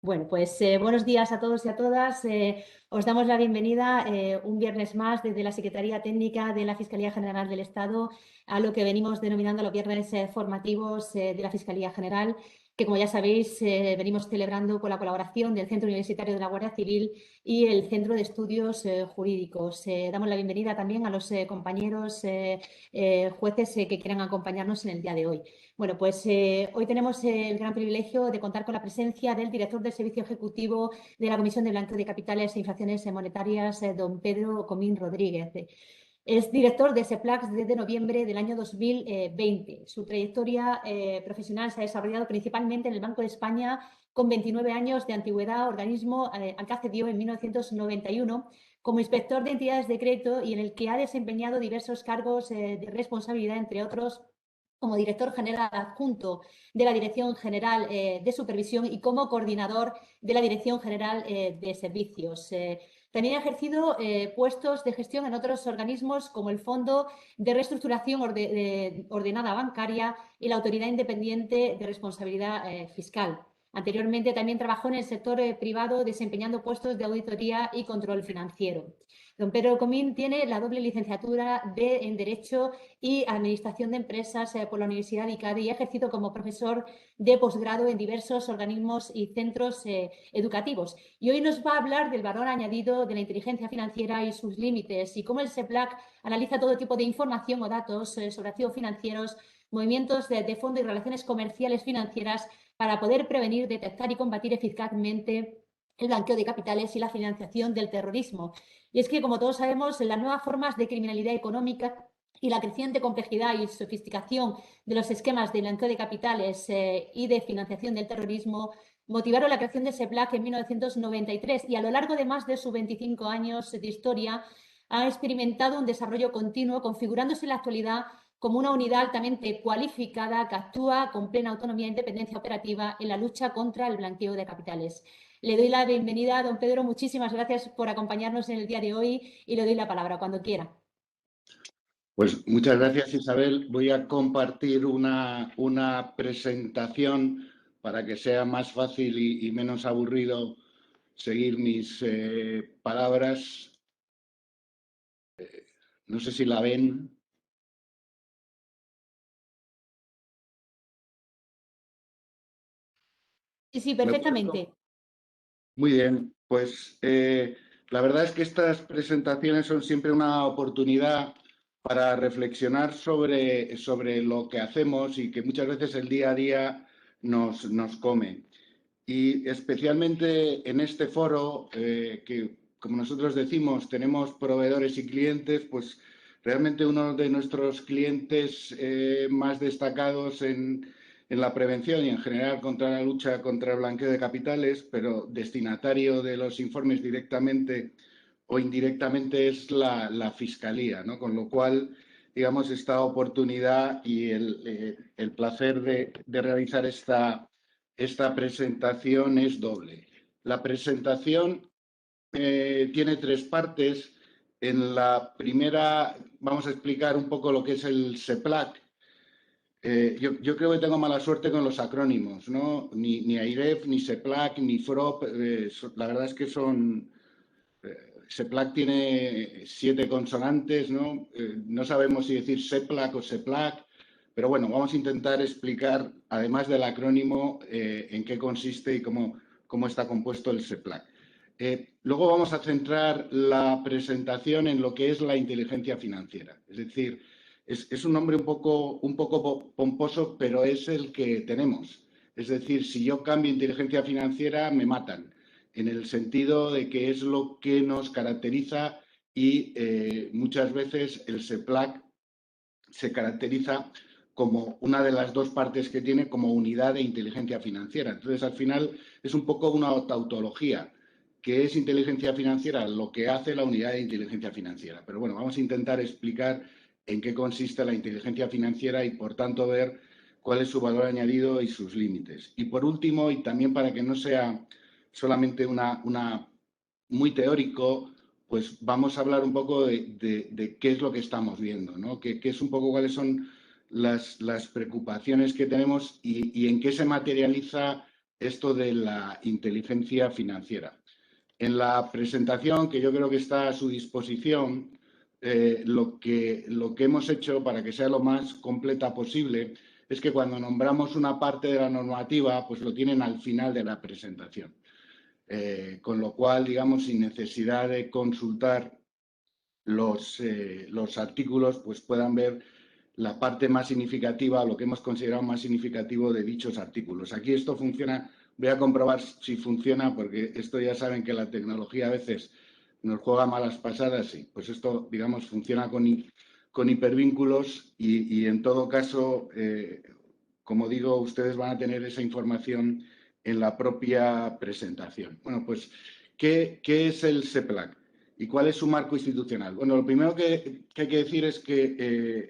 Bueno, pues buenos días a todos y a todas. Os damos la bienvenida un viernes más desde la Secretaría Técnica de la Fiscalía General del Estado a lo que venimos denominando los viernes formativos de la Fiscalía General, que como ya sabéis venimos celebrando con la colaboración del Centro Universitario de la Guardia Civil y el Centro de Estudios Jurídicos. Damos la bienvenida también a los compañeros jueces que quieran acompañarnos en el día de hoy. Bueno, pues hoy tenemos el gran privilegio de contar con la presencia del director del Servicio Ejecutivo de la Comisión de Blanqueo de Capitales e Infracciones Monetarias, don Pedro Comín Rodríguez. Es director de SEPLAC desde noviembre del año 2020. Su trayectoria profesional se ha desarrollado principalmente en el Banco de España con 29 años de antigüedad, organismo al que accedió en 1991 como inspector de entidades de crédito y en el que ha desempeñado diversos cargos de responsabilidad, entre otros como director general adjunto de la Dirección General de Supervisión y como coordinador de la Dirección General de Servicios. También ha ejercido puestos de gestión en otros organismos como el Fondo de Reestructuración Ordenada Bancaria y la Autoridad Independiente de Responsabilidad Fiscal. Anteriormente también trabajó en el sector privado desempeñando puestos de auditoría y control financiero. Don Pedro Comín tiene la doble licenciatura en Derecho y Administración de Empresas por la Universidad de Cádiz y ha ejercido como profesor de posgrado en diversos organismos y centros educativos. Y hoy nos va a hablar del valor añadido de la inteligencia financiera y sus límites y cómo el SEPLAC analiza todo tipo de información o datos sobre activos financieros, movimientos de fondo y relaciones comerciales financieras para poder prevenir, detectar y combatir eficazmente el blanqueo de capitales y la financiación del terrorismo. Y es que, como todos sabemos, las nuevas formas de criminalidad económica y la creciente complejidad y sofisticación de los esquemas de blanqueo de capitales y de financiación del terrorismo motivaron la creación de SEPLAC en 1993 y a lo largo de más de sus 25 años de historia ha experimentado un desarrollo continuo, configurándose en la actualidad como una unidad altamente cualificada que actúa con plena autonomía e independencia operativa en la lucha contra el blanqueo de capitales. Le doy la bienvenida a don Pedro. Muchísimas gracias por acompañarnos en el día de hoy y le doy la palabra cuando quiera. Pues muchas gracias, Isabel. Voy a compartir una presentación para que sea más fácil y menos aburrido seguir mis palabras. No sé si la ven. Sí, perfectamente. Muy bien, pues la verdad es que estas presentaciones son siempre una oportunidad para reflexionar sobre lo que hacemos y que muchas veces el día a día nos come. Y especialmente en este foro, que como nosotros decimos, tenemos proveedores y clientes, pues realmente uno de nuestros clientes más destacados en la prevención y en general contra la lucha contra el blanqueo de capitales, pero destinatario de los informes directamente o indirectamente es la Fiscalía, ¿no? Con lo cual, digamos, esta oportunidad y el placer de realizar esta presentación es doble. La presentación tiene tres partes. En la primera vamos a explicar un poco lo que es el SEPLAC. Yo creo que tengo mala suerte con los acrónimos, ¿no? Ni AIREF, ni SEPLAC, ni FROP. La verdad es que son... SEPLAC tiene 7 consonantes, ¿no? No sabemos si decir SEPLAC o SEPLAC. Pero bueno, vamos a intentar explicar, además del acrónimo, en qué consiste y cómo está compuesto el SEPLAC. Luego vamos a centrar la presentación en lo que es la inteligencia financiera. Es decir, es un nombre un poco pomposo, pero es el que tenemos. Es decir, si yo cambio inteligencia financiera, me matan, en el sentido de que es lo que nos caracteriza y muchas veces el SEPLAC se caracteriza como una de las dos partes que tiene como unidad de inteligencia financiera. Entonces, al final, es un poco una tautología. ¿Qué es inteligencia financiera? Lo que hace la unidad de inteligencia financiera. Pero bueno, vamos a intentar explicar en qué consiste la inteligencia financiera y, por tanto, ver cuál es su valor añadido y sus límites. Y, por último, y también para que no sea solamente una muy teórico, pues vamos a hablar un poco de qué es lo que estamos viendo, ¿no? Qué es un poco cuáles son las preocupaciones que tenemos y en qué se materializa esto de la inteligencia financiera. En la presentación, que yo creo que está a su disposición, lo que hemos hecho para que sea lo más completa posible es que cuando nombramos una parte de la normativa, pues lo tienen al final de la presentación. Con lo cual, digamos, sin necesidad de consultar los artículos, pues puedan ver la parte más significativa, lo que hemos considerado más significativo de dichos artículos. Aquí esto funciona, voy a comprobar si funciona, porque esto ya saben que la tecnología a veces nos juega malas pasadas, y pues esto, digamos, funciona con hipervínculos y en todo caso, como digo, ustedes van a tener esa información en la propia presentación. Bueno, pues, ¿qué es el SEPLAC? ¿Y cuál es su marco institucional? Bueno, lo primero que hay que decir es que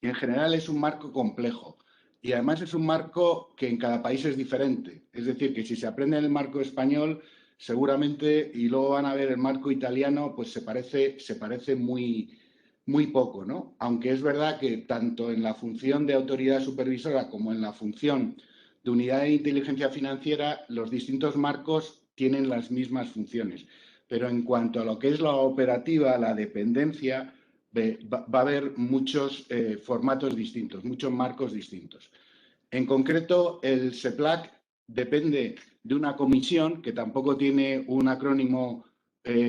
en general es un marco complejo y además es un marco que en cada país es diferente. Es decir, que si se aprende el marco español, seguramente, y luego van a ver el marco italiano, pues se parece muy, muy poco, ¿no? Aunque es verdad que tanto en la función de autoridad supervisora como en la función de unidad de inteligencia financiera, los distintos marcos tienen las mismas funciones. Pero en cuanto a lo que es la operativa, la dependencia, va a haber muchos formatos distintos, muchos marcos distintos. En concreto, el SEPLAC depende de una comisión que tampoco tiene un acrónimo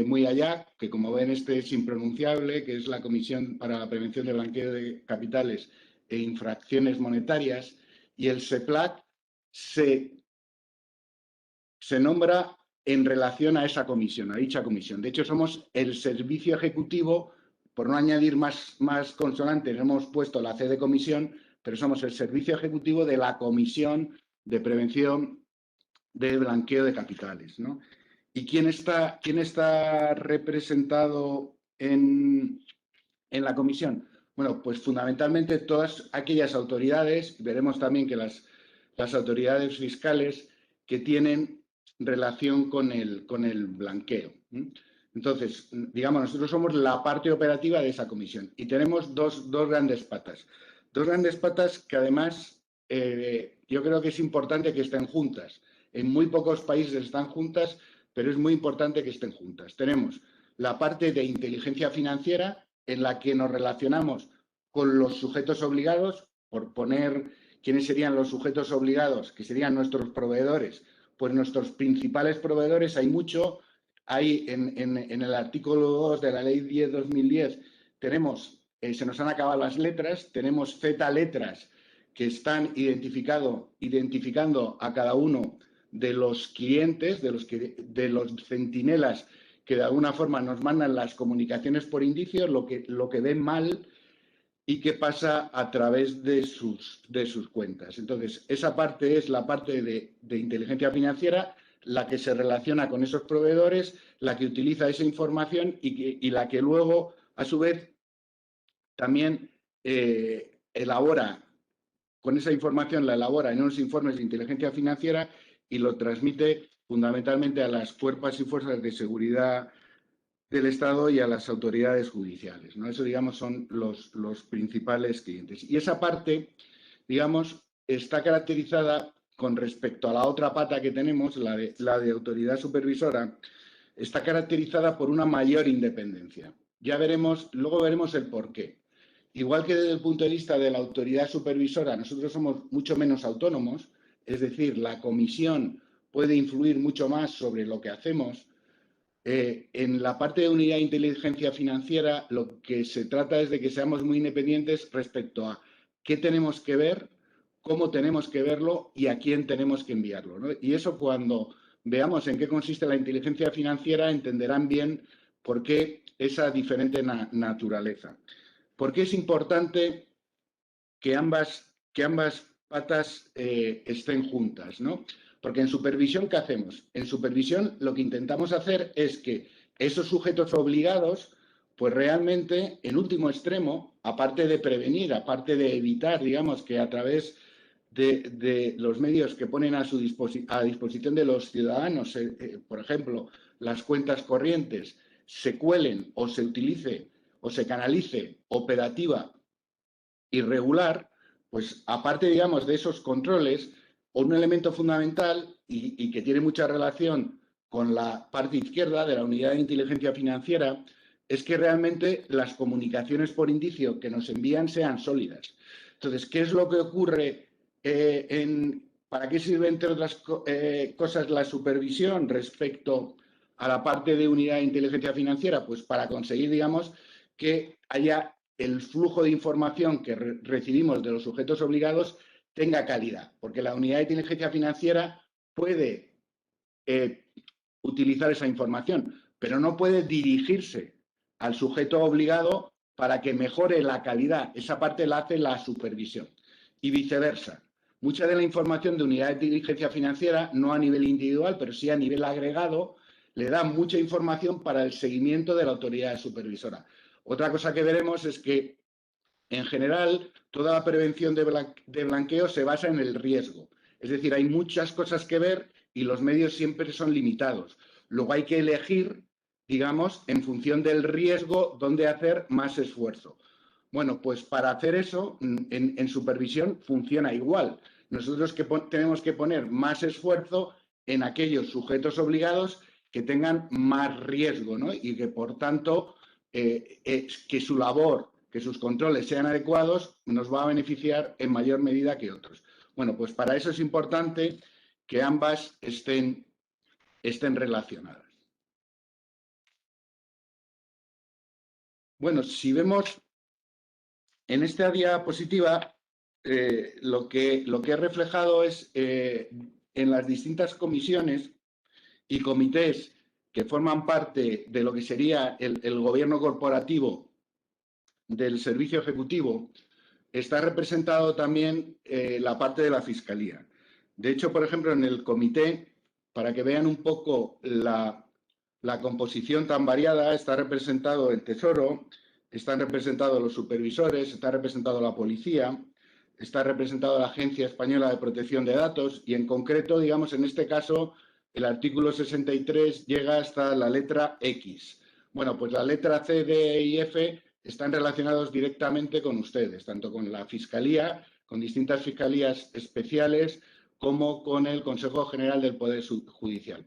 muy allá, que como ven es impronunciable, que es la Comisión para la Prevención de Blanqueo de Capitales e Infracciones Monetarias, y el SEPLAC se nombra en relación a esa comisión, a dicha comisión. De hecho, somos el servicio ejecutivo, por no añadir más consonantes, hemos puesto la C de comisión, pero somos el servicio ejecutivo de la Comisión de Prevención de Blanqueo de Capitales, ¿no? ¿Y quién está representado en la comisión? Bueno, pues fundamentalmente todas aquellas autoridades, veremos también que las autoridades fiscales que tienen relación con el blanqueo. Entonces, digamos, nosotros somos la parte operativa de esa comisión y tenemos dos grandes patas. Dos grandes patas que además yo creo que es importante que estén juntas. En muy pocos países están juntas, pero es muy importante que estén juntas. Tenemos la parte de inteligencia financiera, en la que nos relacionamos con los sujetos obligados, por poner quiénes serían los sujetos obligados, que serían nuestros proveedores. Pues nuestros principales proveedores, hay mucho, hay en el artículo 2 de la Ley 10/2010, tenemos, se nos han acabado las letras, tenemos Z letras que están identificando a cada uno de los clientes, de los centinelas que de alguna forma nos mandan las comunicaciones por indicios, lo que ven mal y que pasa a través de sus cuentas. Entonces, esa parte es la parte de inteligencia financiera, la que se relaciona con esos proveedores, la que utiliza esa información y la que luego, a su vez, también elabora, con esa información la elabora en unos informes de inteligencia financiera y lo transmite fundamentalmente a las cuerpos y fuerzas de seguridad del Estado y a las autoridades judiciales, ¿no? Eso, digamos, son los principales clientes. Y esa parte, digamos, está caracterizada con respecto a la otra pata que tenemos, la de autoridad supervisora, está caracterizada por una mayor independencia. Ya veremos, luego veremos el porqué. Igual que desde el punto de vista de la autoridad supervisora, nosotros somos mucho menos autónomos, es decir, la comisión puede influir mucho más sobre lo que hacemos. En la parte de unidad de inteligencia financiera, lo que se trata es de que seamos muy independientes respecto a qué tenemos que ver, cómo tenemos que verlo y a quién tenemos que enviarlo, ¿no? Y eso, cuando veamos en qué consiste la inteligencia financiera, entenderán bien por qué esa diferente naturaleza. ¿Por qué es importante que ambas patas estén juntas, ¿no? Porque en supervisión, ¿qué hacemos? En supervisión lo que intentamos hacer es que esos sujetos obligados, pues realmente, en último extremo, aparte de prevenir, aparte de evitar, digamos, que a través de los medios que ponen a disposición de los ciudadanos, por ejemplo, las cuentas corrientes, se cuelen o se utilice o se canalice operativa irregular, pues aparte, digamos, de esos controles, un elemento fundamental y que tiene mucha relación con la parte izquierda de la unidad de inteligencia financiera es que realmente las comunicaciones por indicio que nos envían sean sólidas. Entonces, ¿qué es lo que ocurre ¿para qué sirve, entre otras cosas, la supervisión respecto a la parte de unidad de inteligencia financiera? Pues para conseguir, digamos, que haya el flujo de información que recibimos de los sujetos obligados tenga calidad, porque la unidad de inteligencia financiera puede utilizar esa información, pero no puede dirigirse al sujeto obligado para que mejore la calidad. Esa parte la hace la supervisión y viceversa. Mucha de la información de unidad de inteligencia financiera, no a nivel individual, pero sí a nivel agregado, le da mucha información para el seguimiento de la autoridad supervisora. Otra cosa que veremos es que, en general, toda la prevención de blanqueo se basa en el riesgo. Es decir, hay muchas cosas que ver y los medios siempre son limitados. Luego hay que elegir, digamos, en función del riesgo, dónde hacer más esfuerzo. Bueno, pues para hacer eso, en supervisión funciona igual. Nosotros tenemos que poner más esfuerzo en aquellos sujetos obligados que tengan más riesgo, ¿no? Y que, por tanto, que su labor, que sus controles sean adecuados, nos va a beneficiar en mayor medida que otros. Bueno, pues para eso es importante que ambas estén relacionadas. Bueno, si vemos en esta diapositiva, lo que he reflejado es en las distintas comisiones y comités que forman parte de lo que sería el gobierno corporativo del servicio ejecutivo, está representado también la parte de la Fiscalía. De hecho, por ejemplo, en el comité, para que vean un poco la composición tan variada, está representado el Tesoro, están representados los supervisores, está representado la Policía, está representado la Agencia Española de Protección de Datos y, en concreto, digamos, en este caso, el artículo 63 llega hasta la letra X. Bueno, pues la letra C, D y F están relacionados directamente con ustedes, tanto con la Fiscalía, con distintas fiscalías especiales, como con el Consejo General del Poder Judicial.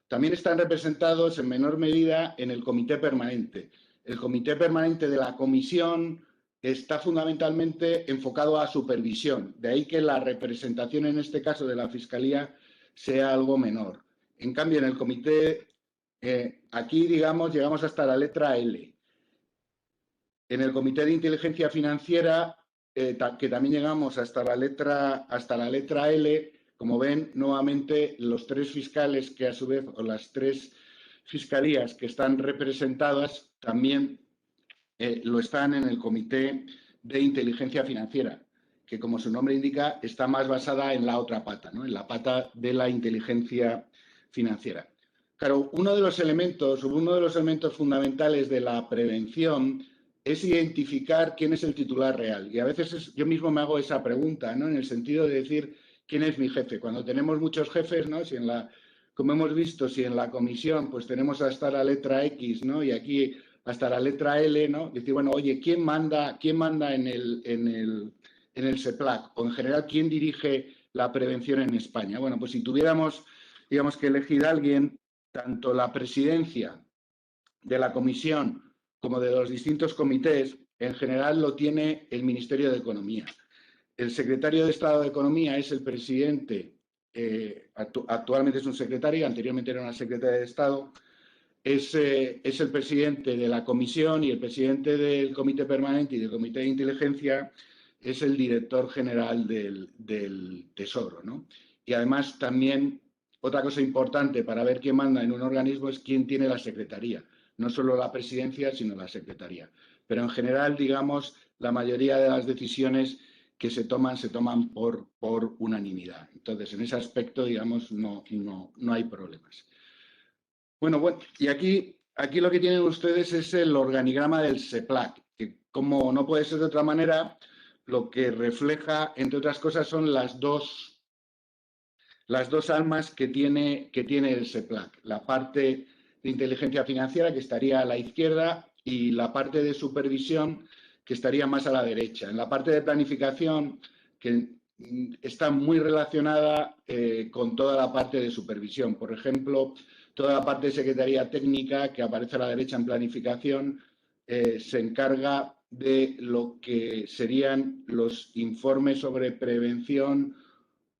También están representados en menor medida en el Comité Permanente. El Comité Permanente de la Comisión está fundamentalmente enfocado a supervisión, de ahí que la representación en este caso de la Fiscalía sea algo menor. En cambio, en el comité, aquí, digamos, llegamos hasta la letra L. En el Comité de Inteligencia Financiera, que también llegamos hasta la letra L, como ven, nuevamente los tres fiscales que a su vez, o las tres fiscalías que están representadas, también lo están en el Comité de Inteligencia Financiera, que, como su nombre indica, está más basada en la otra pata, ¿no? En la pata de la inteligencia financiera. Claro, uno de los elementos fundamentales de la prevención es identificar quién es el titular real. Y a veces yo mismo me hago esa pregunta, ¿no? En el sentido de decir, ¿quién es mi jefe? Cuando tenemos muchos jefes, ¿no? Como hemos visto, si en la comisión pues tenemos hasta la letra X, ¿no? Y aquí hasta la letra L, ¿no? Decir, bueno, oye, ¿quién manda en el SEPLAC? O en general, ¿quién dirige la prevención en España? Bueno, pues si tuviéramos, digamos, que elegir a alguien, tanto la presidencia de la comisión como de los distintos comités, en general lo tiene el Ministerio de Economía. El secretario de Estado de Economía es el presidente, actualmente es un secretario, anteriormente era una secretaria de Estado, es el presidente de la comisión, y el presidente del Comité Permanente y del Comité de Inteligencia es el director general del Tesoro, ¿no? Y además también otra cosa importante para ver quién manda en un organismo es quién tiene la secretaría. No solo la presidencia, sino la secretaría. Pero en general, digamos, la mayoría de las decisiones que se toman por unanimidad. Entonces, en ese aspecto, digamos, no hay problemas. Bueno, y aquí lo que tienen ustedes es el organigrama del SEPLAC, que, como no puede ser de otra manera, lo que refleja, entre otras cosas, son las dos almas que tiene el SEPLAC. La parte de inteligencia financiera, que estaría a la izquierda, y la parte de supervisión, que estaría más a la derecha. En la parte de planificación que está muy relacionada con toda la parte de supervisión. Por ejemplo, toda la parte de Secretaría Técnica, que aparece a la derecha en planificación, se encarga de lo que serían los informes sobre prevención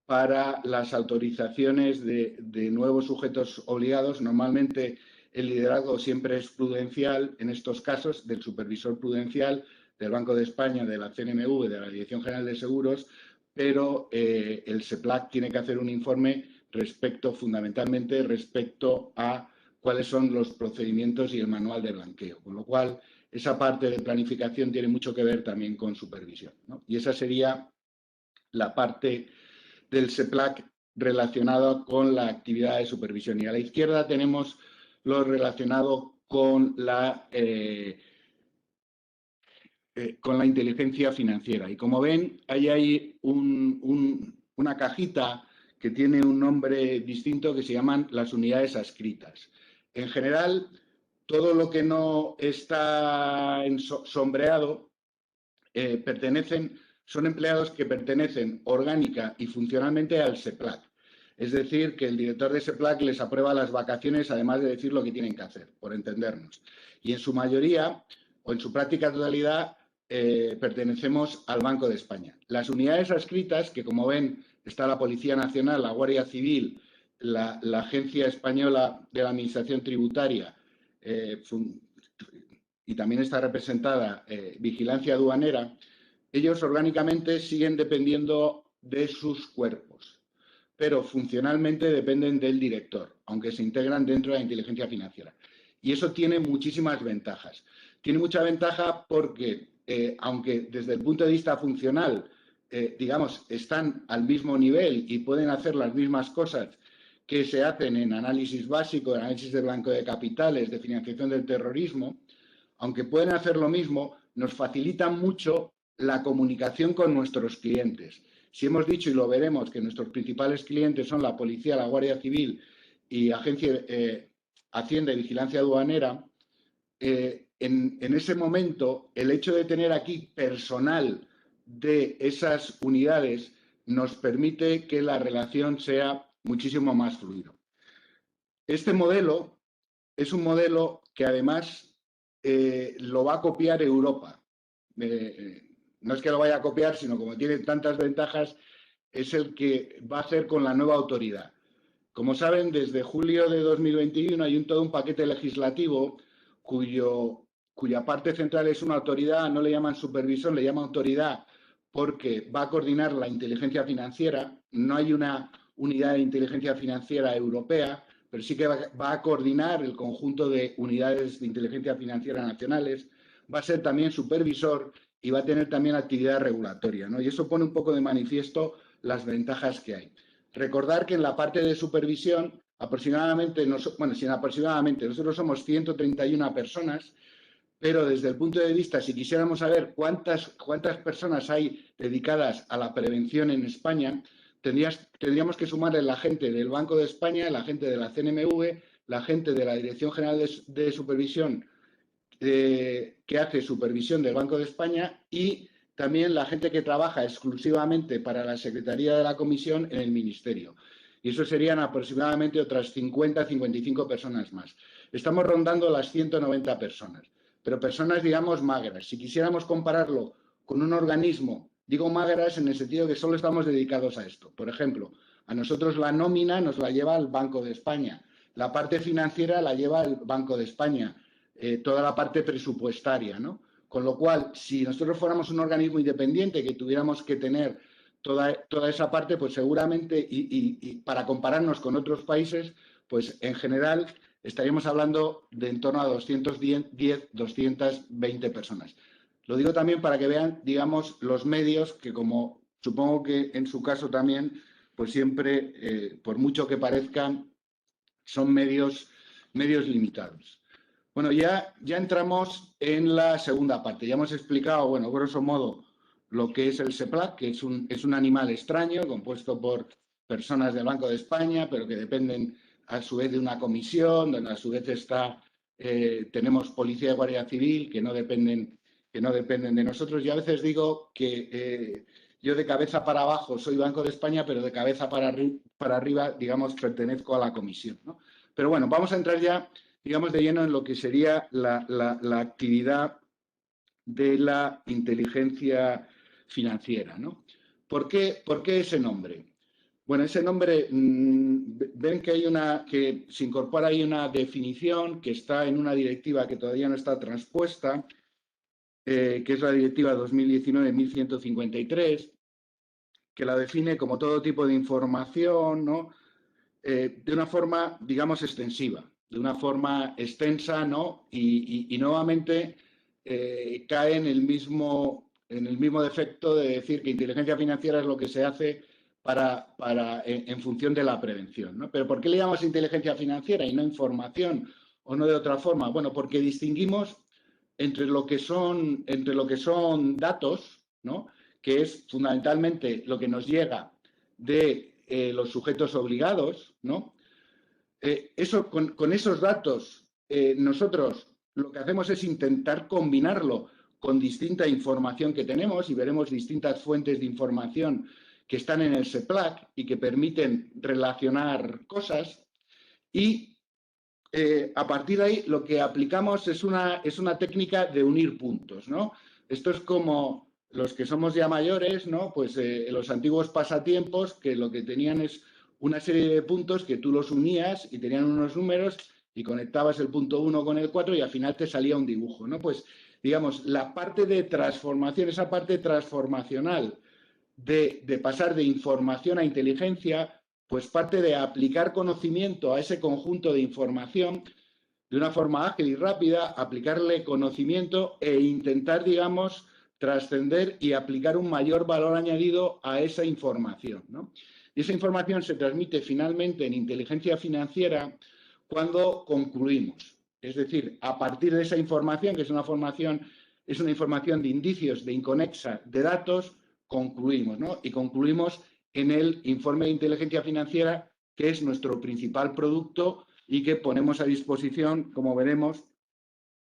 para las autorizaciones de nuevos sujetos obligados. Normalmente el liderazgo siempre es prudencial, en estos casos del supervisor prudencial, del Banco de España, de la CNMV, de la Dirección General de Seguros, pero el SEPLAC tiene que hacer un informe fundamentalmente respecto a cuáles son los procedimientos y el manual de blanqueo, con lo cual esa parte de planificación tiene mucho que ver también con supervisión, ¿no? Y esa sería la parte del SEPLAC relacionado con la actividad de supervisión. Y a la izquierda tenemos lo relacionado con la inteligencia financiera. Y como ven, ahí hay una cajita que tiene un nombre distinto que se llaman las unidades adscritas. En general, todo lo que no está sombreado son empleados que pertenecen orgánica y funcionalmente al SEPLAC. Es decir, que el director de SEPLAC les aprueba las vacaciones, además de decir lo que tienen que hacer, por entendernos. Y en su mayoría, o en su práctica totalidad, pertenecemos al Banco de España. Las unidades adscritas, que como ven, está la Policía Nacional, la Guardia Civil, la Agencia Española de la Administración Tributaria, y también está representada Vigilancia Aduanera, ellos orgánicamente siguen dependiendo de sus cuerpos, pero funcionalmente dependen del director, aunque se integran dentro de la inteligencia financiera. Y eso tiene muchísimas ventajas. Tiene mucha ventaja porque, aunque desde el punto de vista funcional, digamos, están al mismo nivel y pueden hacer las mismas cosas que se hacen en análisis básico, en análisis de blanqueo de capitales, de financiación del terrorismo, aunque pueden hacer lo mismo, nos facilitan mucho la comunicación con nuestros clientes. Si hemos dicho, y lo veremos, que nuestros principales clientes son la Policía, la Guardia Civil y Hacienda y Vigilancia Aduanera, en ese momento, el hecho de tener aquí personal de esas unidades nos permite que la relación sea muchísimo más fluida. Este modelo es un modelo que además lo va a copiar Europa. No es que lo vaya a copiar, sino como tiene tantas ventajas, es el que va a hacer con la nueva autoridad. Como saben, desde julio de 2021 hay todo un paquete legislativo cuya parte central es una autoridad, no le llaman supervisor, le llaman autoridad, porque va a coordinar la inteligencia financiera. No hay una unidad de inteligencia financiera europea, pero sí que va a coordinar el conjunto de unidades de inteligencia financiera nacionales. Va a ser también supervisor y va a tener también actividad regulatoria, ¿no? Y eso pone un poco de manifiesto las ventajas que hay. Recordar que en la parte de supervisión, nosotros somos 131 personas, pero desde el punto de vista, si quisiéramos saber cuántas personas hay dedicadas a la prevención en España, tendríamos que sumarle la gente del Banco de España, la gente de la CNMV, la gente de la Dirección General de Supervisión que hace supervisión del Banco de España y también la gente que trabaja exclusivamente para la Secretaría de la Comisión en el Ministerio. Y eso serían aproximadamente otras 50-55 personas más. Estamos rondando las 190 personas, pero personas, digamos, magras. Si quisiéramos compararlo con un organismo, digo magras en el sentido que solo estamos dedicados a esto. Por ejemplo, a nosotros la nómina nos la lleva el Banco de España, la parte financiera la lleva el Banco de España, toda la parte presupuestaria, ¿no? Con lo cual, si nosotros fuéramos un organismo independiente que tuviéramos que tener toda esa parte, pues seguramente, y para compararnos con otros países, pues en general estaríamos hablando de en torno a 210, 220 personas. Lo digo también para que vean, digamos, los medios que, como supongo que en su caso también, pues siempre, por mucho que parezcan, son medios limitados. Bueno, ya entramos en la segunda parte. Ya hemos explicado, bueno, grosso modo, lo que es el SEPLAC, que es un animal extraño compuesto por personas del Banco de España, pero que dependen a su vez de una comisión, donde a su vez tenemos Policía y Guardia Civil que no dependen de nosotros. Y a veces digo que yo de cabeza para abajo soy Banco de España, pero de cabeza para arriba, digamos, pertenezco a la comisión, ¿no? Pero bueno, vamos a entrar ya, digamos, de lleno en lo que sería la actividad de la inteligencia financiera, ¿no? ¿Por qué ese nombre? Bueno, ese nombre, ven que se incorpora ahí una definición que está en una directiva que todavía no está transpuesta, que es la directiva 2019-1153, que la define como todo tipo de información, ¿no? De una forma, digamos, extensiva, de una forma extensa, ¿no? Y nuevamente cae en el mismo defecto de decir que inteligencia financiera es lo que se hace en función de la prevención, ¿no? Pero ¿por qué le llamamos inteligencia financiera y no información o no de otra forma? Bueno, porque distinguimos entre lo que son datos, ¿no? Que es fundamentalmente lo que nos llega de los sujetos obligados, ¿no? Con esos datos, nosotros lo que hacemos es intentar combinarlo con distinta información que tenemos y veremos distintas fuentes de información que están en el SEPLAC y que permiten relacionar cosas y a partir de ahí lo que aplicamos es una técnica de unir puntos, ¿no? Esto es como los que somos ya mayores, ¿no? Pues los antiguos pasatiempos que lo que tenían es una serie de puntos que tú los unías y tenían unos números y conectabas el punto 1 con el 4 y al final te salía un dibujo, ¿no? Pues digamos, la parte de transformación, esa parte transformacional de pasar de información a inteligencia, pues parte de aplicar conocimiento a ese conjunto de información de una forma ágil y rápida, aplicarle conocimiento e intentar, digamos, trascender y aplicar un mayor valor añadido a esa información, ¿no? Y esa información se transmite finalmente en inteligencia financiera cuando concluimos. Es decir, a partir de esa información, que es una información de indicios, de inconexa, de datos, concluimos, ¿no? Y concluimos en el informe de inteligencia financiera, que es nuestro principal producto y que ponemos a disposición, como veremos,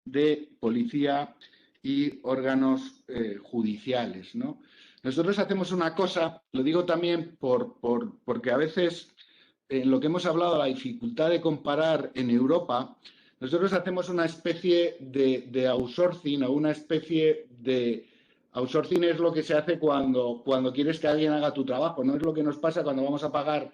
de policía y órganos judiciales, ¿no? Nosotros hacemos una cosa, lo digo también porque a veces en lo que hemos hablado, la dificultad de comparar en Europa, nosotros hacemos una especie de outsourcing o una especie de... Outsourcing es lo que se hace cuando quieres que alguien haga tu trabajo, no es lo que nos pasa cuando vamos a pagar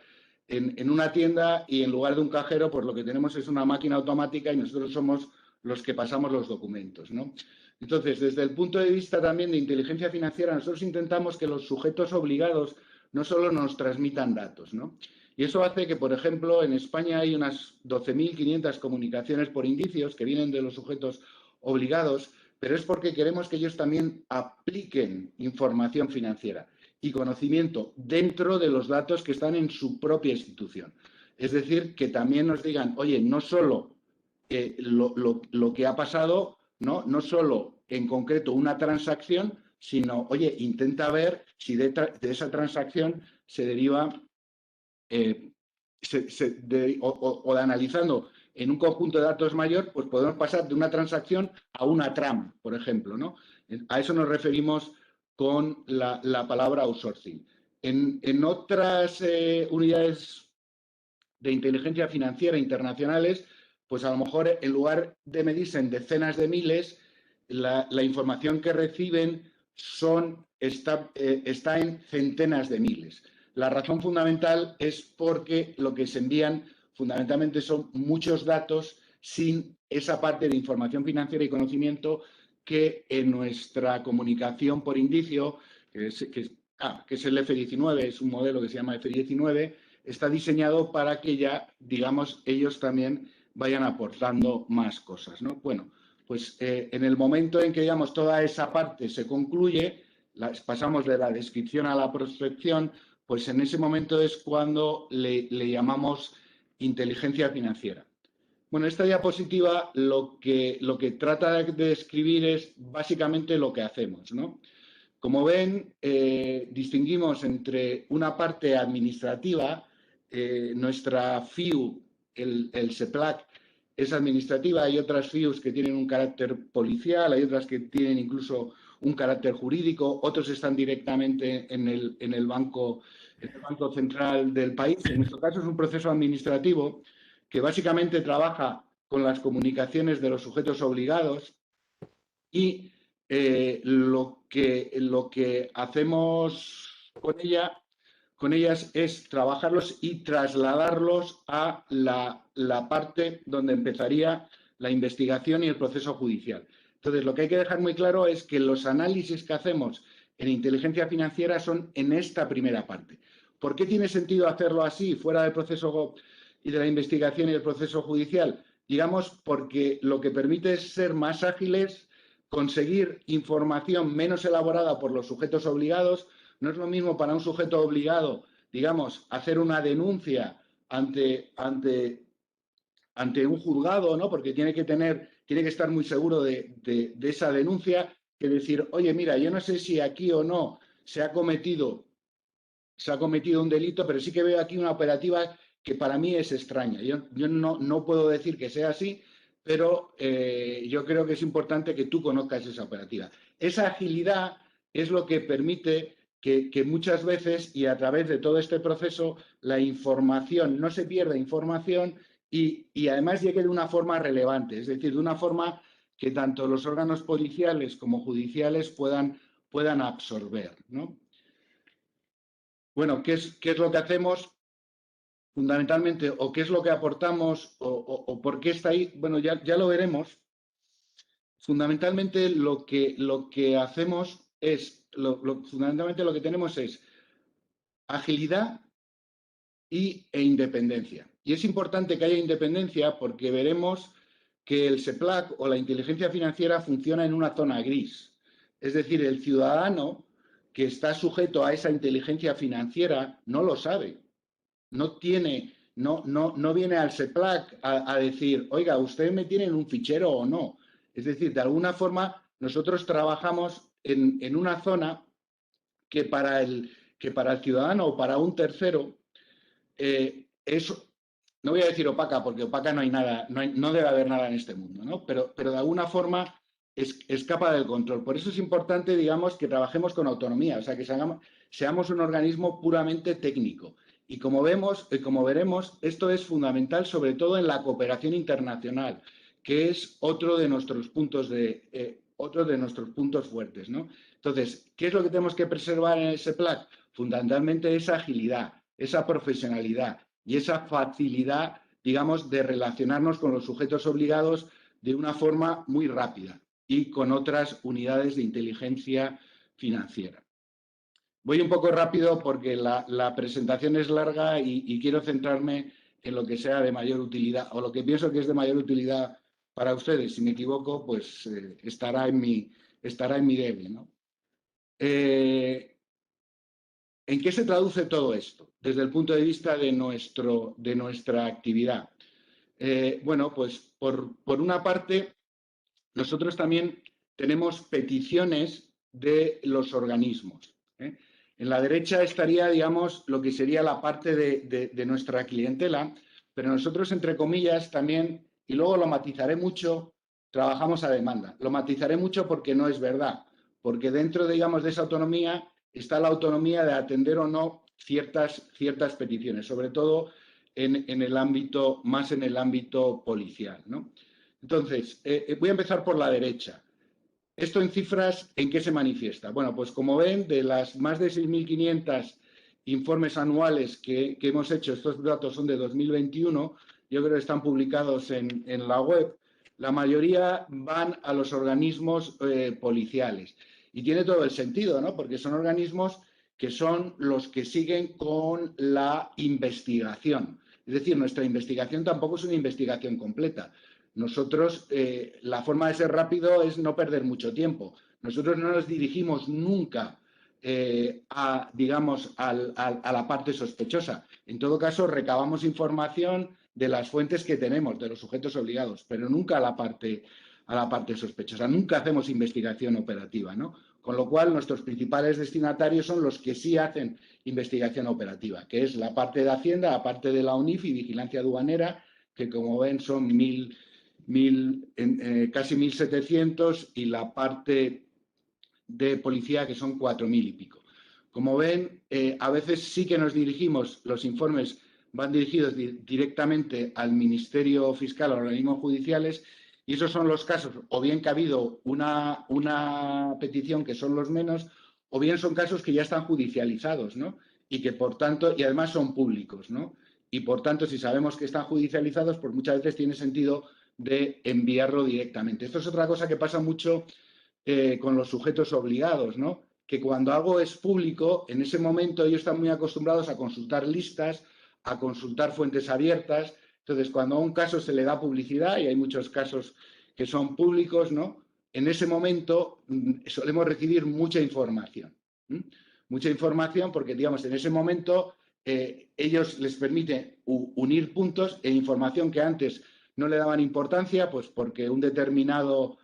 en una tienda y en lugar de un cajero, pues lo que tenemos es una máquina automática y nosotros somos los que pasamos los documentos, ¿no? Entonces, desde el punto de vista también de inteligencia financiera, nosotros intentamos que los sujetos obligados no solo nos transmitan datos, ¿no? Y eso hace que, por ejemplo, en España hay unas 12.500 comunicaciones por indicios que vienen de los sujetos obligados, pero es porque queremos que ellos también apliquen información financiera y conocimiento dentro de los datos que están en su propia institución. Es decir, que también nos digan, oye, no solo lo que ha pasado, no solo en concreto una transacción, sino, oye, intenta ver si de esa transacción se deriva o de analizando en un conjunto de datos mayor, pues podemos pasar de una transacción a una TRAM, por ejemplo, ¿no? A eso nos referimos con la palabra outsourcing. En otras unidades de inteligencia financiera internacionales, pues a lo mejor en lugar de medirse en decenas de miles, la información que reciben está en centenas de miles. La razón fundamental es porque lo que se envían fundamentalmente son muchos datos sin esa parte de información financiera y conocimiento que en nuestra comunicación por indicio, que es el F19, es un modelo que se llama F19, está diseñado para que ya, digamos, ellos también vayan aportando más cosas, ¿no? Bueno, pues en el momento en que, digamos, toda esa parte se concluye, pasamos de la descripción a la prospección, pues en ese momento es cuando le llamamos inteligencia financiera. Bueno, esta diapositiva lo que trata de describir es básicamente lo que hacemos, ¿no? Como ven, distinguimos entre una parte administrativa, nuestra FIU, el SEPLAC, es administrativa, hay otras FIUs que tienen un carácter policial, hay otras que tienen incluso un carácter jurídico, otros están directamente en el Banco Central del país. En nuestro caso es un proceso administrativo que básicamente trabaja con las comunicaciones de los sujetos obligados y lo que hacemos con ellas es trabajarlos y trasladarlos a la parte donde empezaría la investigación y el proceso judicial. Entonces, lo que hay que dejar muy claro es que los análisis que hacemos en inteligencia financiera son en esta primera parte. ¿Por qué tiene sentido hacerlo así, fuera del proceso y de la investigación y el proceso judicial? Digamos, porque lo que permite es ser más ágiles, conseguir información menos elaborada por los sujetos obligados. No es lo mismo para un sujeto obligado, digamos, hacer una denuncia ante un juzgado, ¿no? Porque tiene que estar muy seguro de esa denuncia, que decir, oye, mira, yo no sé si aquí o no se ha cometido un delito, pero sí que veo aquí una operativa que para mí es extraña. Yo no puedo decir que sea así, pero yo creo que es importante que tú conozcas esa operativa. Esa agilidad es lo que permite que muchas veces y a través de todo este proceso la información, no se pierda información y además llegue de una forma relevante, es decir, de una forma que tanto los órganos policiales como judiciales puedan absorber, ¿no? Bueno, ¿qué es lo que hacemos fundamentalmente o qué es lo que aportamos o por qué está ahí? Bueno, ya lo veremos. Fundamentalmente lo que hacemos es, fundamentalmente lo que tenemos es agilidad e independencia. Y es importante que haya independencia porque veremos que el SEPLAC o la inteligencia financiera funciona en una zona gris. Es decir, el ciudadano que está sujeto a esa inteligencia financiera no lo sabe. No viene al SEPLAC a decir, oiga, ¿usted me tiene en un fichero o no? Es decir, de alguna forma nosotros trabajamos en una zona que para el ciudadano o para un tercero no voy a decir opaca, porque opaca no hay nada, no debe haber nada en este mundo, ¿no? Pero de alguna forma escapa del control. Por eso es importante, digamos, que trabajemos con autonomía, o sea, que seamos un organismo puramente técnico. Y como veremos, esto es fundamental, sobre todo en la cooperación internacional, que es otro de nuestros puntos fuertes, ¿no? Entonces, ¿qué es lo que tenemos que preservar en el SEPLAC? Fundamentalmente esa agilidad, esa profesionalidad y esa facilidad, digamos, de relacionarnos con los sujetos obligados de una forma muy rápida y con otras unidades de inteligencia financiera. Voy un poco rápido porque la presentación es larga y quiero centrarme en lo que sea de mayor utilidad o lo que pienso que es de mayor utilidad para ustedes. Si me equivoco, pues estará en mi debe, ¿no? ¿En qué se traduce todo esto desde el punto de vista de nuestra actividad? Bueno, pues por una parte, nosotros también tenemos peticiones de los organismos. En la derecha estaría, digamos, lo que sería la parte de nuestra clientela, pero nosotros, entre comillas, también, y luego lo matizaré mucho, trabajamos a demanda. Lo matizaré mucho porque no es verdad, porque dentro, digamos, de esa autonomía está la autonomía de atender o no ciertas peticiones, sobre todo en el ámbito policial, ¿no? Entonces, voy a empezar por la derecha. Esto en cifras, ¿en qué se manifiesta? Bueno, pues como ven, de las más de 6.500 informes anuales que hemos hecho, estos datos son de 2021, yo creo que están publicados en la web, la mayoría van a los organismos policiales. Y tiene todo el sentido, ¿no? Porque son organismos que son los que siguen con la investigación. Es decir, nuestra investigación tampoco es una investigación completa. Nosotros, la forma de ser rápido es no perder mucho tiempo. Nosotros no nos dirigimos nunca digamos, a la parte sospechosa. En todo caso, recabamos información de las fuentes que tenemos, de los sujetos obligados, pero nunca a la parte sospechosa. Nunca hacemos investigación operativa, ¿no? Con lo cual, nuestros principales destinatarios son los que sí hacen investigación operativa, que es la parte de Hacienda, la parte de la UNIF y Vigilancia Aduanera, que como ven son casi 1.700, y la parte de policía, que son 4.000 y pico. Como ven, a veces sí que nos dirigimos, los informes van dirigidos directamente al Ministerio Fiscal, a los organismos judiciales, y esos son los casos, o bien que ha habido una petición, que son los menos, o bien son casos que ya están judicializados, ¿no? Y que, por tanto, y además son públicos, ¿no? Y, por tanto, si sabemos que están judicializados, pues muchas veces tiene sentido de enviarlo directamente. Esto es otra cosa que pasa mucho con los sujetos obligados, ¿no? Que cuando algo es público, en ese momento ellos están muy acostumbrados a consultar listas, a consultar fuentes abiertas. Entonces, cuando a un caso se le da publicidad, y hay muchos casos que son públicos, ¿no? En ese momento solemos recibir mucha información. Mucha información porque, digamos, en ese momento ellos les permite unir puntos e información que antes no le daban importancia, pues porque un determinado,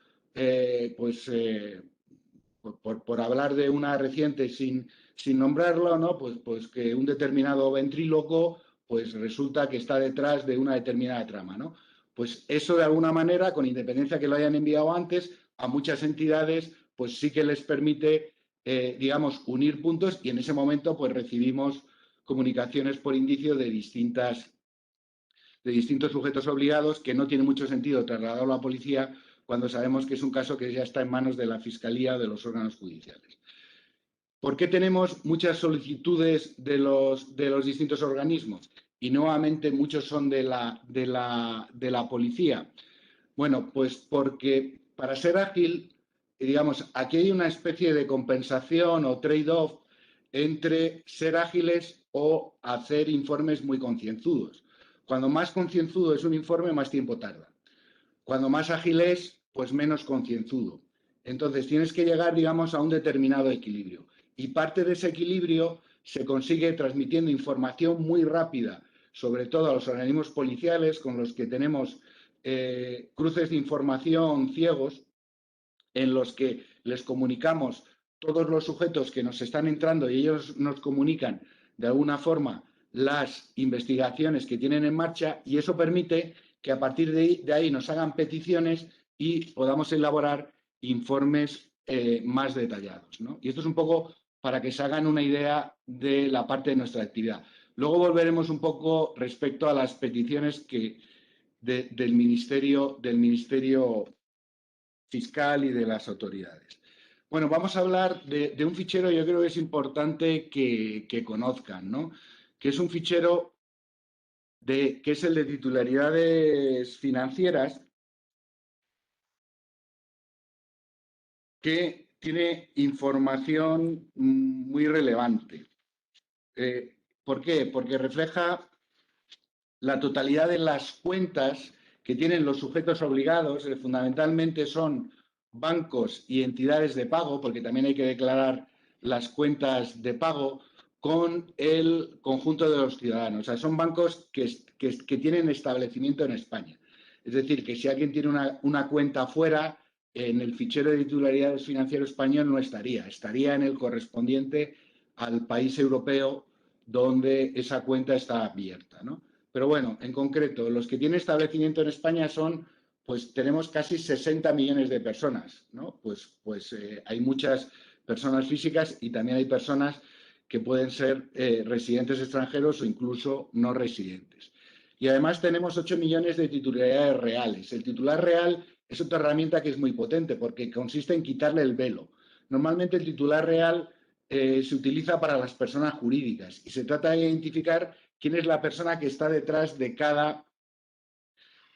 por hablar de una reciente sin nombrarlo, ¿no? Pues que un determinado ventríloco pues resulta que está detrás de una determinada trama, ¿no? Pues eso, de alguna manera, con independencia que lo hayan enviado antes, a muchas entidades pues sí que les permite, digamos, unir puntos, y en ese momento pues recibimos comunicaciones por indicio de distintos sujetos obligados, que no tiene mucho sentido trasladarlo a la policía cuando sabemos que es un caso que ya está en manos de la Fiscalía o de los órganos judiciales. ¿Por qué tenemos muchas solicitudes de los distintos organismos? Y nuevamente muchos son de la policía. Bueno, pues porque para ser ágil, digamos, aquí hay una especie de compensación o trade-off entre ser ágiles o hacer informes muy concienzudos. Cuando más concienzudo es un informe, más tiempo tarda. Cuando más ágil es, pues menos concienzudo. Entonces, tienes que llegar, digamos, a un determinado equilibrio. Y parte de ese equilibrio se consigue transmitiendo información muy rápida, sobre todo a los organismos policiales, con los que tenemos cruces de información ciegos, en los que les comunicamos todos los sujetos que nos están entrando, y ellos nos comunican de alguna forma las investigaciones que tienen en marcha, y eso permite que a partir de ahí nos hagan peticiones y podamos elaborar informes más detallados, ¿no? Y esto es un poco para que se hagan una idea de la parte de nuestra actividad. Luego volveremos un poco respecto a las peticiones del Ministerio Fiscal y de las autoridades. Bueno, vamos a hablar de un fichero, yo creo que es importante que conozcan, ¿no? Que es un fichero que es el de titularidades financieras, que tiene información muy relevante. ¿Por qué? Porque refleja la totalidad de las cuentas que tienen los sujetos obligados, fundamentalmente son bancos y entidades de pago, porque también hay que declarar las cuentas de pago, con el conjunto de los ciudadanos. O sea, son bancos que tienen establecimiento en España. Es decir, que si alguien tiene una cuenta fuera, en el fichero de titularidades financiero español no estaría en el correspondiente al país europeo donde esa cuenta está abierta, ¿no? Pero bueno, en concreto, los que tienen establecimiento en España pues tenemos casi 60 millones de personas, ¿no? Pues hay muchas personas físicas, y también hay personas que pueden ser residentes extranjeros o incluso no residentes. Y además tenemos 8 millones de titularidades reales. El titular real es otra herramienta que es muy potente, porque consiste en quitarle el velo. Normalmente el titular real se utiliza para las personas jurídicas, y se trata de identificar quién es la persona que está detrás de cada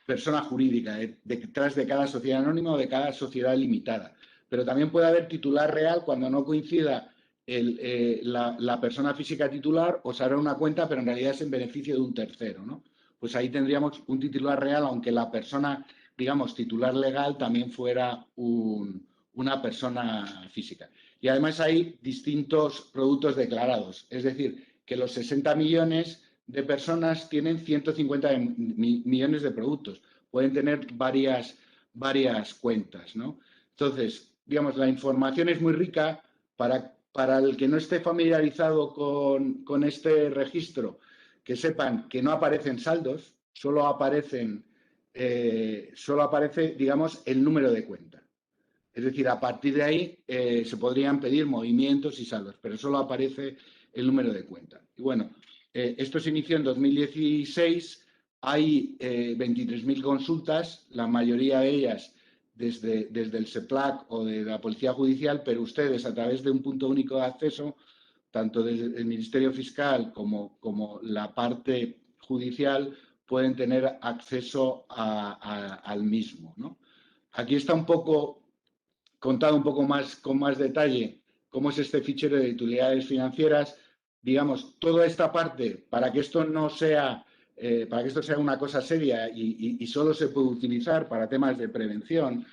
persona jurídica, detrás de cada sociedad anónima o de cada sociedad limitada. Pero también puede haber titular real cuando no coincida la persona física titular, o se abre una cuenta, pero en realidad es en beneficio de un tercero, ¿no? Pues ahí tendríamos un titular real, aunque la persona, digamos, titular legal también fuera una persona física. Y además hay distintos productos declarados, es decir, que los 60 millones de personas tienen 150 millones de productos, pueden tener varias cuentas, ¿no? Entonces, digamos, la información es muy rica. Para el que no esté familiarizado con este registro, que sepan que no aparecen saldos, solo aparece, digamos, el número de cuenta. Es decir, a partir de ahí se podrían pedir movimientos y saldos, pero solo aparece el número de cuenta. Y bueno, esto se inició en 2016, hay 23.000 consultas, la mayoría de ellas desde el SEPLAC o de la Policía Judicial, pero ustedes a través de un punto único de acceso, tanto desde el Ministerio Fiscal como la parte judicial, pueden tener acceso al mismo, ¿no? Aquí está un poco contado un poco más con más detalle cómo es este fichero de utilidades financieras. Digamos, toda esta parte, para que esto no sea, para que esto sea una cosa seria y solo se puede utilizar para temas de prevención,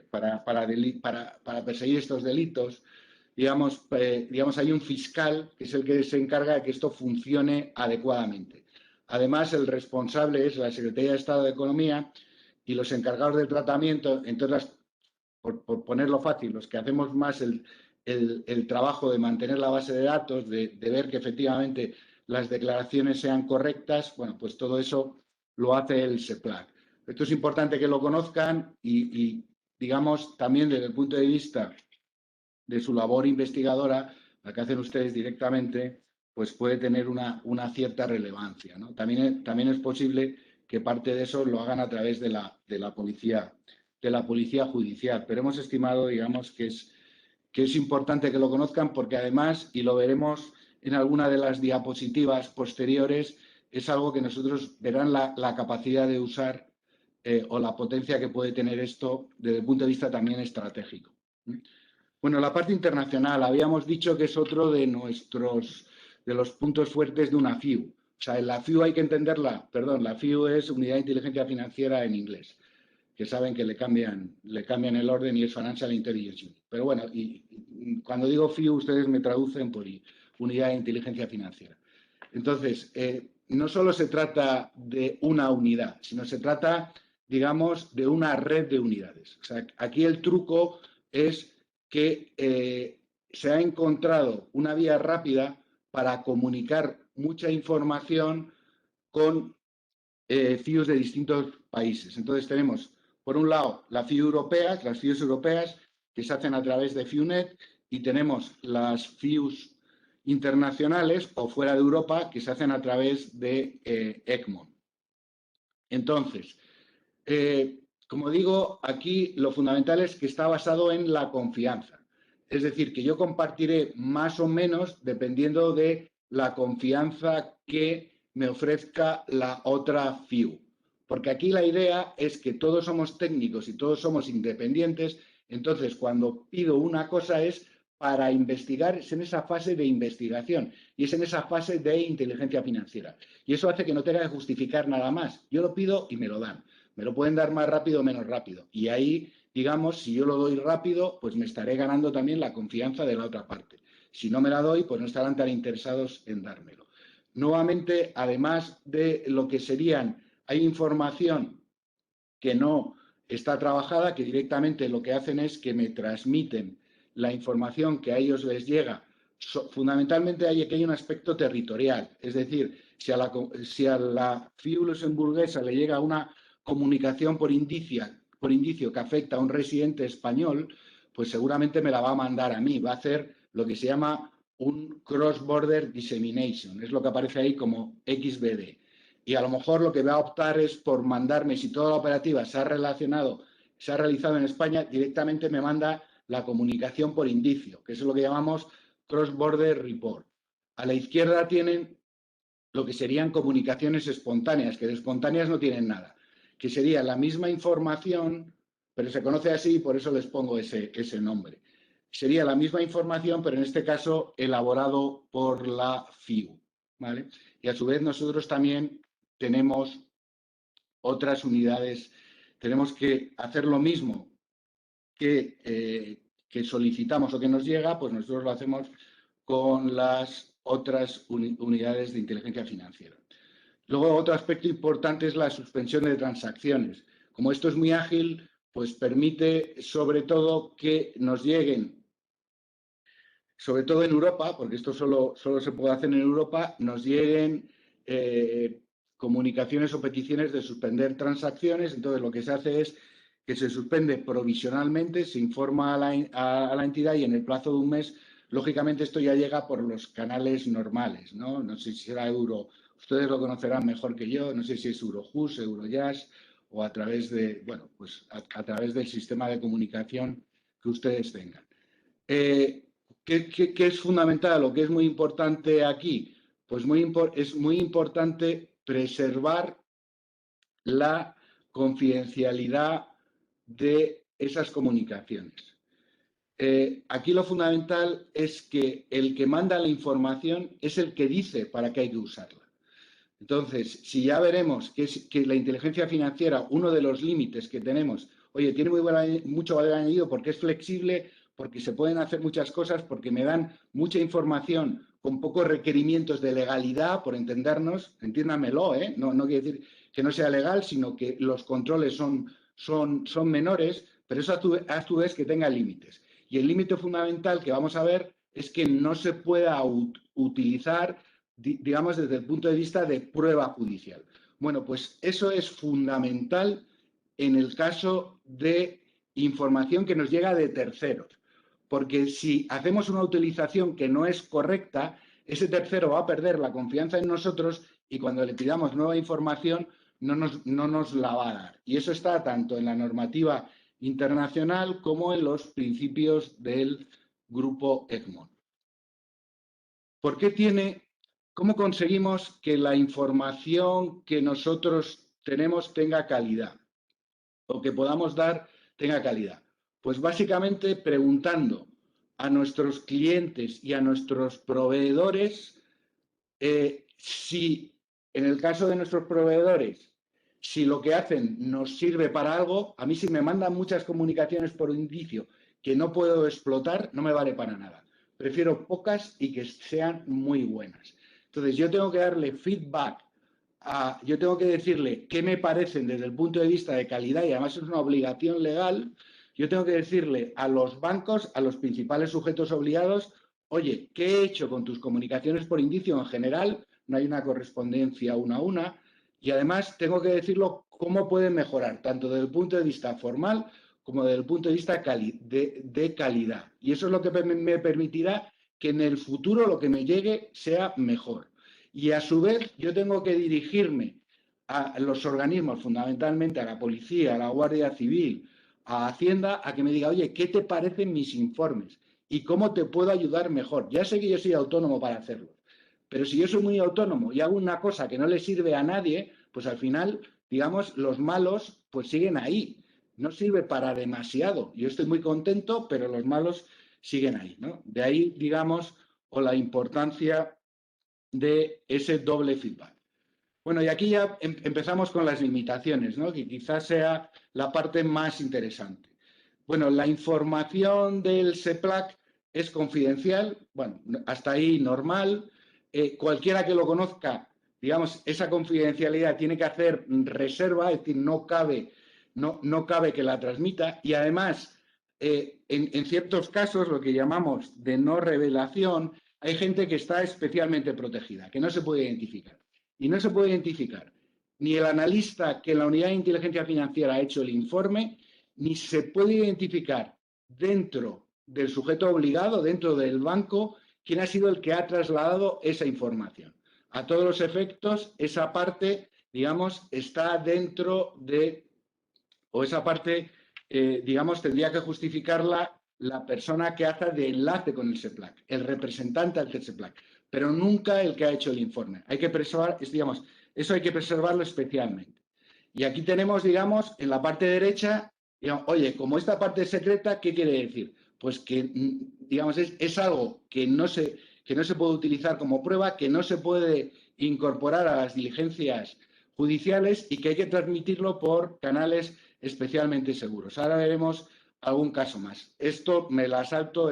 para perseguir estos delitos, digamos, hay un fiscal que es el que se encarga de que esto funcione adecuadamente. Además, el responsable es la Secretaría de Estado de Economía y los encargados del tratamiento, entre otras, por ponerlo fácil, los que hacemos más el trabajo de mantener la base de datos, de ver que efectivamente las declaraciones sean correctas, bueno, pues todo eso lo hace el SEPLAC. Esto es importante que lo conozcan y digamos, también desde el punto de vista de su labor investigadora, la que hacen ustedes directamente, pues puede tener una cierta relevancia, ¿no? También es posible que parte de eso lo hagan a través de la policía judicial, pero hemos estimado, digamos, que es importante que lo conozcan porque además, y lo veremos en alguna de las diapositivas posteriores, es algo que nosotros verán la capacidad de usar o la potencia que puede tener esto desde el punto de vista también estratégico. Bueno, la parte internacional, habíamos dicho que es otro de los puntos fuertes de una FIU. O sea, la FIU hay que entenderla, perdón, la FIU es Unidad de Inteligencia Financiera en inglés, que saben que le cambian el orden y es Financial Intelligence Unit. Pero bueno, y cuando digo FIU, ustedes me traducen por Unidad de Inteligencia Financiera. Entonces, no solo se trata de una unidad, sino se trata, digamos, de una red de unidades. O sea, aquí el truco es que se ha encontrado una vía rápida para comunicar mucha información con FIUs de distintos países. Entonces tenemos, por un lado, las FIUs europeas, que se hacen a través de FIUNET, y tenemos las FIUs internacionales o fuera de Europa, que se hacen a través de ECMO. Entonces, como digo, aquí lo fundamental es que está basado en la confianza. Es decir, que yo compartiré más o menos dependiendo de la confianza que me ofrezca la otra FIU. Porque aquí la idea es que todos somos técnicos y todos somos independientes. Entonces, cuando pido una cosa es para investigar, es en esa fase de investigación y es en esa fase de inteligencia financiera. Y eso hace que no tenga que justificar nada más. Yo lo pido y me lo dan. Me lo pueden dar más rápido o menos rápido. Y ahí, digamos, si yo lo doy rápido, pues me estaré ganando también la confianza de la otra parte. Si no me la doy, pues no estarán tan interesados en dármelo. Nuevamente, además de lo que serían, hay información que no está trabajada, que directamente lo que hacen es que me transmiten la información que a ellos les llega. Fundamentalmente aquí hay un aspecto territorial. Es decir, si a la FIU luxemburguesa le llega una comunicación por indicio que afecta a un residente español, pues seguramente me la va a mandar a mí. Va a hacer lo que se llama un cross-border dissemination. Es lo que aparece ahí como XBD. Y a lo mejor lo que va a optar es por mandarme, si toda la operativa se ha realizado en España, directamente me manda la comunicación por indicio, que es lo que llamamos cross-border report. A la izquierda tienen lo que serían comunicaciones espontáneas, que de espontáneas no tienen nada, que sería la misma información, pero se conoce así y por eso les pongo ese nombre. Sería la misma información, pero en este caso elaborado por la FIU, ¿vale? Y a su vez nosotros también tenemos otras unidades, tenemos que hacer lo mismo que solicitamos o que nos llega, pues nosotros lo hacemos con las otras unidades de inteligencia financiera. Luego, otro aspecto importante es la suspensión de transacciones. Como esto es muy ágil, pues permite sobre todo que nos lleguen, sobre todo en Europa, porque esto solo se puede hacer en Europa, nos lleguen comunicaciones o peticiones de suspender transacciones. Entonces, lo que se hace es que se suspende provisionalmente, se informa a la entidad y en el plazo de un mes, lógicamente esto ya llega por los canales normales, ¿no? No sé si será ustedes lo conocerán mejor que yo, no sé si es Eurojust, Eurojust o a través de, bueno, pues a través del sistema de comunicación que ustedes tengan. ¿Qué es fundamental o qué es muy importante aquí? Pues es muy importante preservar la confidencialidad de esas comunicaciones. Aquí lo fundamental es que el que manda la información es el que dice para qué hay que usarla. Entonces, si ya veremos que la inteligencia financiera, uno de los límites que tenemos, oye, tiene mucho valor añadido porque es flexible, porque se pueden hacer muchas cosas, porque me dan mucha información con pocos requerimientos de legalidad, por entendernos, entiéndamelo, no quiere decir que no sea legal, sino que los controles son menores, pero eso a su vez que tenga límites. Y el límite fundamental que vamos a ver es que no se pueda utilizar, digamos, desde el punto de vista de prueba judicial. Bueno, pues eso es fundamental en el caso de información que nos llega de terceros, porque si hacemos una utilización que no es correcta, ese tercero va a perder la confianza en nosotros y cuando le pidamos nueva información no nos la va a dar. Y eso está tanto en la normativa internacional como en los principios del grupo Egmont. ¿Cómo conseguimos que la información que nosotros tenemos tenga calidad o que podamos dar tenga calidad? Pues básicamente preguntando a nuestros clientes y a nuestros proveedores si, en el caso de nuestros proveedores, si lo que hacen nos sirve para algo. A mí si me mandan muchas comunicaciones por indicio que no puedo explotar, no me vale para nada. Prefiero pocas y que sean muy buenas. Entonces, yo tengo que darle feedback, yo tengo que decirle qué me parecen desde el punto de vista de calidad y además es una obligación legal. Yo tengo que decirle a los bancos, a los principales sujetos obligados, oye, ¿qué he hecho con tus comunicaciones por indicio en general? No hay una correspondencia una a una. Y además tengo que decirlo cómo pueden mejorar, tanto desde el punto de vista formal como desde el punto de vista de calidad. Y eso es lo que me permitirá que en el futuro lo que me llegue sea mejor. Y a su vez yo tengo que dirigirme a los organismos, fundamentalmente a la policía, a la Guardia Civil, a Hacienda, a que me diga, oye, ¿qué te parecen mis informes? ¿Y cómo te puedo ayudar mejor? Ya sé que yo soy autónomo para hacerlo, pero si yo soy muy autónomo y hago una cosa que no le sirve a nadie, pues al final, digamos, los malos pues siguen ahí. No sirve para demasiado. Yo estoy muy contento, pero los malos siguen ahí, ¿no? De ahí, digamos, o la importancia de ese doble feedback. Bueno, y aquí ya empezamos con las limitaciones, ¿no? Que quizás sea la parte más interesante. Bueno, la información del SEPLAC es confidencial, bueno, hasta ahí normal. Cualquiera que lo conozca, digamos, esa confidencialidad tiene que hacer reserva, es decir, no cabe que la transmita. Y además, en ciertos casos, lo que llamamos de no revelación, hay gente que está especialmente protegida, que no se puede identificar. Y no se puede identificar ni el analista que en la unidad de inteligencia financiera ha hecho el informe, ni se puede identificar dentro del sujeto obligado, dentro del banco, quién ha sido el que ha trasladado esa información. A todos los efectos, esa parte, digamos, está dentro de, o esa parte, digamos, tendría que justificarla la persona que hace de enlace con el SEPLAC, el representante del SEPLAC, pero nunca el que ha hecho el informe. Hay que preservar, digamos, eso hay que preservarlo especialmente. Y aquí tenemos, digamos, en la parte derecha, digamos, oye, como esta parte es secreta, ¿qué quiere decir? Pues que, digamos, es algo que no se puede utilizar como prueba, que no se puede incorporar a las diligencias judiciales y que hay que transmitirlo por canales especialmente seguros. Ahora veremos algún caso más. Esto me la salto,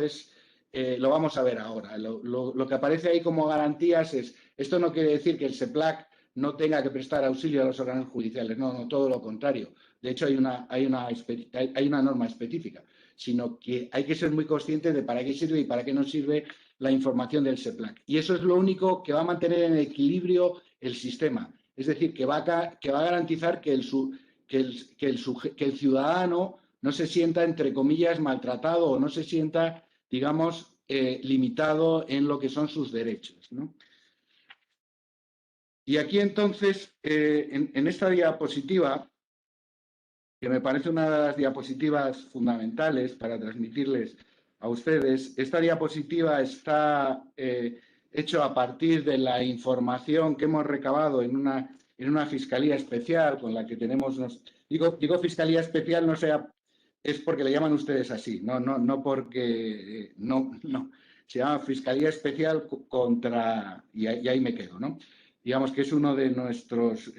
lo vamos a ver ahora. Lo que aparece ahí como garantías es, esto no quiere decir que el SEPLAC no tenga que prestar auxilio a los órganos judiciales, no, todo lo contrario. De hecho, hay una norma específica, sino que hay que ser muy consciente de para qué sirve y para qué no sirve la información del SEPLAC. Y eso es lo único que va a mantener en equilibrio el sistema. Es decir, que va a garantizar que el ciudadano no se sienta, entre comillas, maltratado o no se sienta, digamos, limitado en lo que son sus derechos, ¿no? Y aquí entonces, en esta diapositiva, que me parece una de las diapositivas fundamentales para transmitirles a ustedes, esta diapositiva está hecho a partir de la información que hemos recabado en una fiscalía especial con la que tenemos, digo fiscalía especial, no sea, es porque le llaman ustedes así, no porque, no, se llama fiscalía especial contra, y ahí me quedo, ¿no? Digamos que es uno de nuestros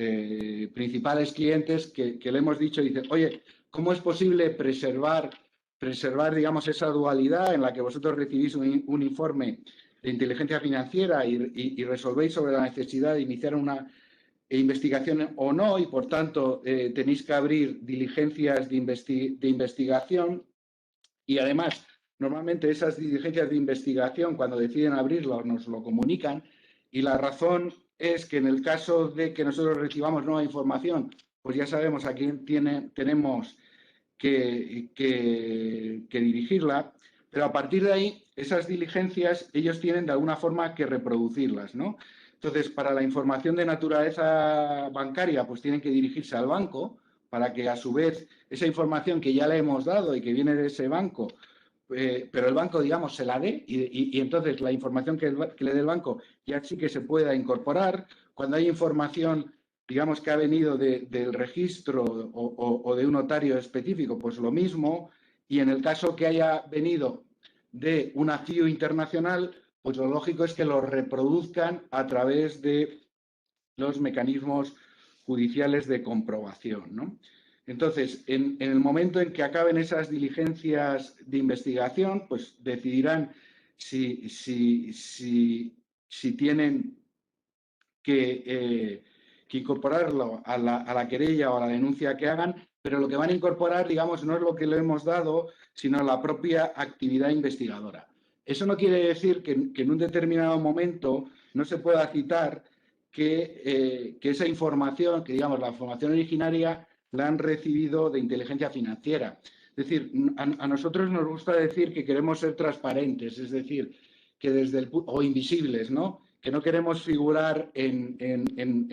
principales clientes que le hemos dicho, dice, oye, ¿cómo es posible preservar, digamos, esa dualidad en la que vosotros recibís un informe de inteligencia financiera y resolvéis sobre la necesidad de iniciar una investigación o no, y por tanto tenéis que abrir diligencias de investigación y además normalmente esas diligencias de investigación cuando deciden abrirlo nos lo comunican y la razón es que en el caso de que nosotros recibamos nueva información, pues ya sabemos a quién tenemos que dirigirla, pero a partir de ahí esas diligencias ellos tienen de alguna forma que reproducirlas, ¿no? Entonces, para la información de naturaleza bancaria, pues tienen que dirigirse al banco para que a su vez esa información que ya le hemos dado y que viene de ese banco, pero el banco, digamos, se la dé y entonces la información que le dé el banco ya sí que se pueda incorporar. Cuando hay información, digamos, que ha venido del registro o de un notario específico, pues lo mismo. Y en el caso que haya venido de una FIU internacional, pues lo lógico es que lo reproduzcan a través de los mecanismos judiciales de comprobación, ¿no? Entonces, en el momento en que acaben esas diligencias de investigación, pues decidirán si tienen que incorporarlo a la querella o a la denuncia que hagan, pero lo que van a incorporar, digamos, no es lo que le hemos dado, sino la propia actividad investigadora. Eso no quiere decir que en un determinado momento no se pueda citar que esa información, que digamos la información originaria, la han recibido de inteligencia financiera. Es decir, a nosotros nos gusta decir que queremos ser transparentes, es decir, que o invisibles, ¿no? Que no queremos figurar en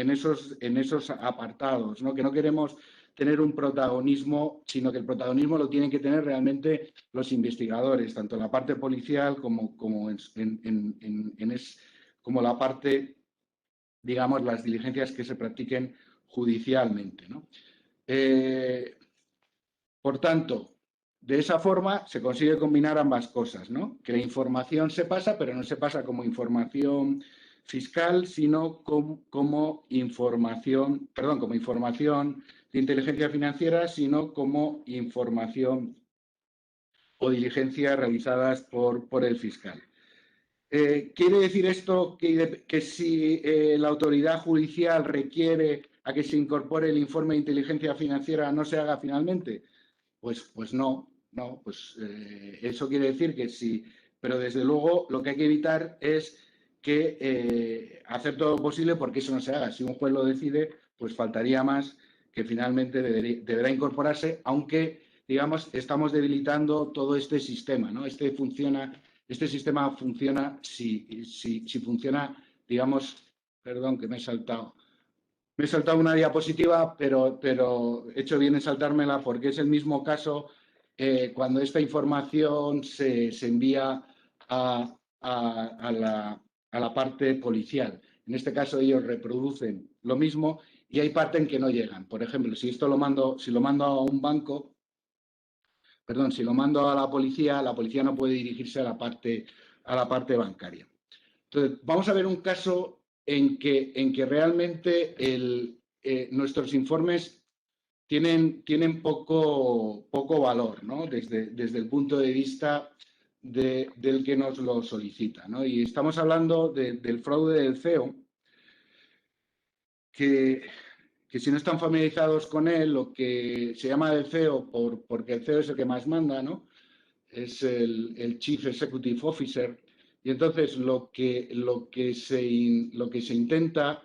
esos apartados, ¿no? Que no queremos tener un protagonismo, sino que el protagonismo lo tienen que tener realmente los investigadores, tanto en la parte policial como la parte, digamos, las diligencias que se practiquen judicialmente, ¿no? Por tanto, de esa forma se consigue combinar ambas cosas, ¿no? Que la información se pasa, pero no se pasa como información fiscal, sino como información de inteligencia financiera, sino como información o diligencias realizadas por el fiscal. ¿Quiere decir esto que si la autoridad judicial requiere a que se incorpore el informe de inteligencia financiera no se haga finalmente? Pues no, pues eso quiere decir que sí, pero desde luego lo que hay que evitar es que hacer todo lo posible porque eso no se haga. Si un juez lo decide, pues faltaría más que finalmente deberá incorporarse, aunque, digamos, estamos debilitando todo este sistema, ¿no? Este sistema funciona si funciona, digamos, perdón que me he saltado una diapositiva, pero he hecho bien en saltármela porque es el mismo caso cuando esta información se envía a la parte policial. En este caso ellos reproducen lo mismo y hay parte en que no llegan. Por ejemplo, si lo mando a un banco, perdón, si lo mando a la policía no puede dirigirse a la parte bancaria. Entonces, vamos a ver un caso en que realmente nuestros informes tienen poco valor, ¿no? Desde el punto de vista del que nos lo solicita, ¿no? Y estamos hablando del fraude del CEO, que si no están familiarizados con él, lo que se llama del CEO, porque el CEO es el que más manda, ¿no? Es el Chief Executive Officer. Y entonces lo que se intenta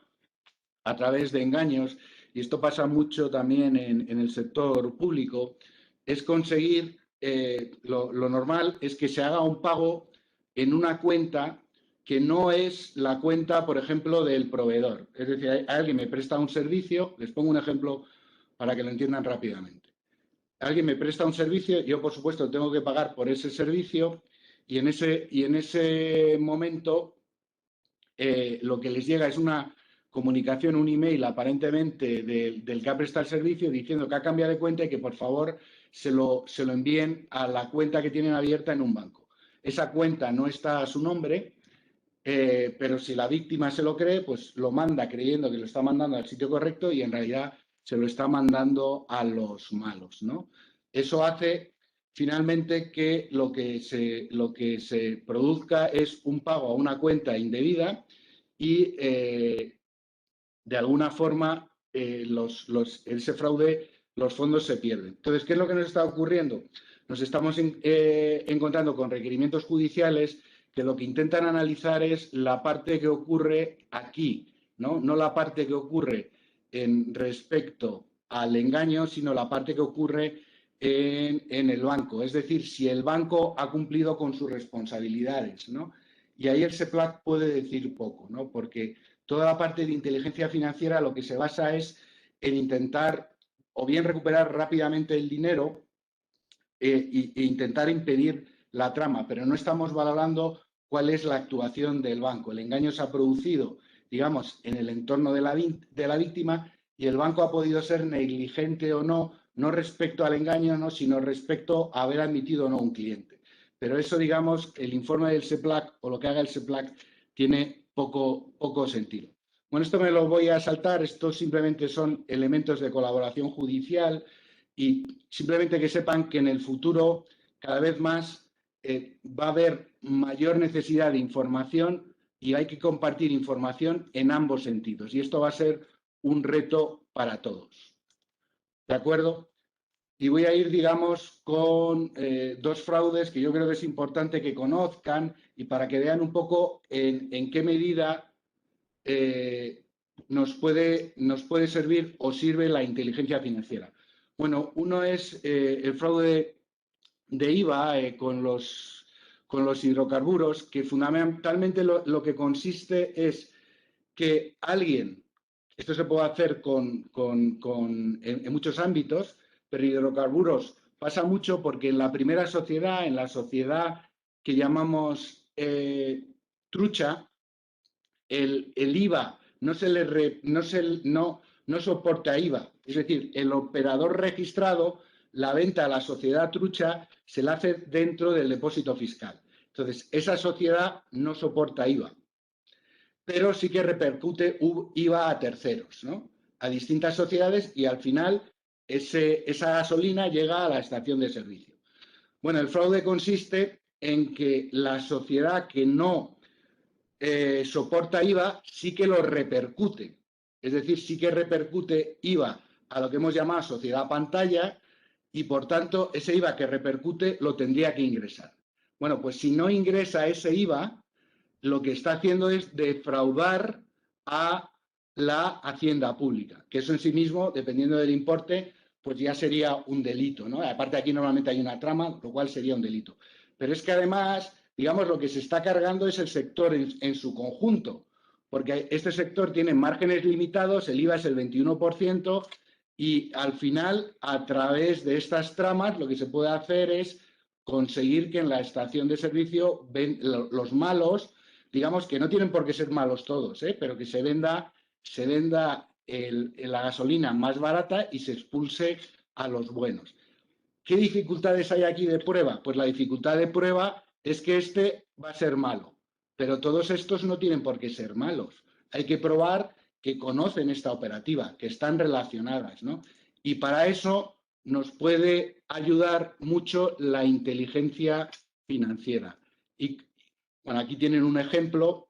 a través de engaños y esto pasa mucho también en el sector público, es conseguir, lo normal es que se haga un pago en una cuenta que no es la cuenta, por ejemplo, del proveedor. Es decir, alguien me presta un servicio, les pongo un ejemplo para que lo entiendan rápidamente. Alguien me presta un servicio, yo por supuesto tengo que pagar por ese servicio y en ese momento lo que les llega es una comunicación, un email aparentemente del que ha prestado el servicio diciendo que ha cambiado de cuenta y que por favor se lo envíen a la cuenta que tienen abierta en un banco. Esa cuenta no está a su nombre, pero si la víctima se lo cree, pues lo manda creyendo que lo está mandando al sitio correcto y en realidad se lo está mandando a los malos, ¿no? Eso hace finalmente que lo que se produzca es un pago a una cuenta indebida y de alguna forma ese fraude, los fondos se pierden. Entonces, ¿qué es lo que nos está ocurriendo? Nos estamos encontrando con requerimientos judiciales que lo que intentan analizar es la parte que ocurre aquí, no la parte que ocurre respecto al engaño, sino la parte que ocurre en el banco. Es decir, si el banco ha cumplido con sus responsabilidades, ¿no? Y ahí el SEPLAC puede decir poco, ¿no? Porque toda la parte de inteligencia financiera lo que se basa es en intentar o bien recuperar rápidamente el dinero e intentar impedir la trama, pero no estamos valorando cuál es la actuación del banco. El engaño se ha producido, digamos, en el entorno de la víctima y el banco ha podido ser negligente o no respecto al engaño, no, sino respecto a haber admitido o no un cliente. Pero eso, digamos, el informe del SEPLAC o lo que haga el SEPLAC tiene poco sentido. Bueno, esto me lo voy a saltar, estos simplemente son elementos de colaboración judicial y simplemente que sepan que en el futuro cada vez más va a haber mayor necesidad de información y hay que compartir información en ambos sentidos y esto va a ser un reto para todos. ¿De acuerdo? Y voy a ir, digamos, con dos fraudes que yo creo que es importante que conozcan y para que vean un poco en qué medida nos puede servir o sirve la inteligencia financiera. Bueno, uno es el fraude de IVA con los hidrocarburos, que fundamentalmente lo que consiste es que alguien, esto se puede hacer en muchos ámbitos, pero hidrocarburos pasa mucho porque en la primera sociedad, en la sociedad que llamamos trucha, el IVA no soporta IVA. Es decir, el operador registrado, la venta a la sociedad trucha se la hace dentro del depósito fiscal. Entonces, esa sociedad no soporta IVA, pero sí que repercute IVA a terceros, ¿no? A distintas sociedades y al final esa gasolina llega a la estación de servicio. Bueno, el fraude consiste en que la sociedad que no soporta IVA sí que lo repercute. Es decir, sí que repercute IVA a lo que hemos llamado sociedad pantalla y, por tanto, ese IVA que repercute lo tendría que ingresar. Bueno, pues si no ingresa ese IVA, lo que está haciendo es defraudar a la hacienda pública, que eso en sí mismo, dependiendo del importe, pues ya sería un delito, ¿no? Aparte aquí normalmente hay una trama, lo cual sería un delito. Pero es que además, digamos, lo que se está cargando es el sector en su conjunto, porque este sector tiene márgenes limitados, el IVA es el 21% y al final, a través de estas tramas, lo que se puede hacer es conseguir que en la estación de servicio los malos, digamos que no tienen por qué ser malos todos, pero que se venda la gasolina más barata y se expulse a los buenos. ¿Qué dificultades hay aquí de prueba? Pues la dificultad de prueba es que este va a ser malo, pero todos estos no tienen por qué ser malos. Hay que probar que conocen esta operativa, que están relacionadas, ¿no? Y para eso nos puede ayudar mucho la inteligencia financiera. Y bueno, aquí tienen un ejemplo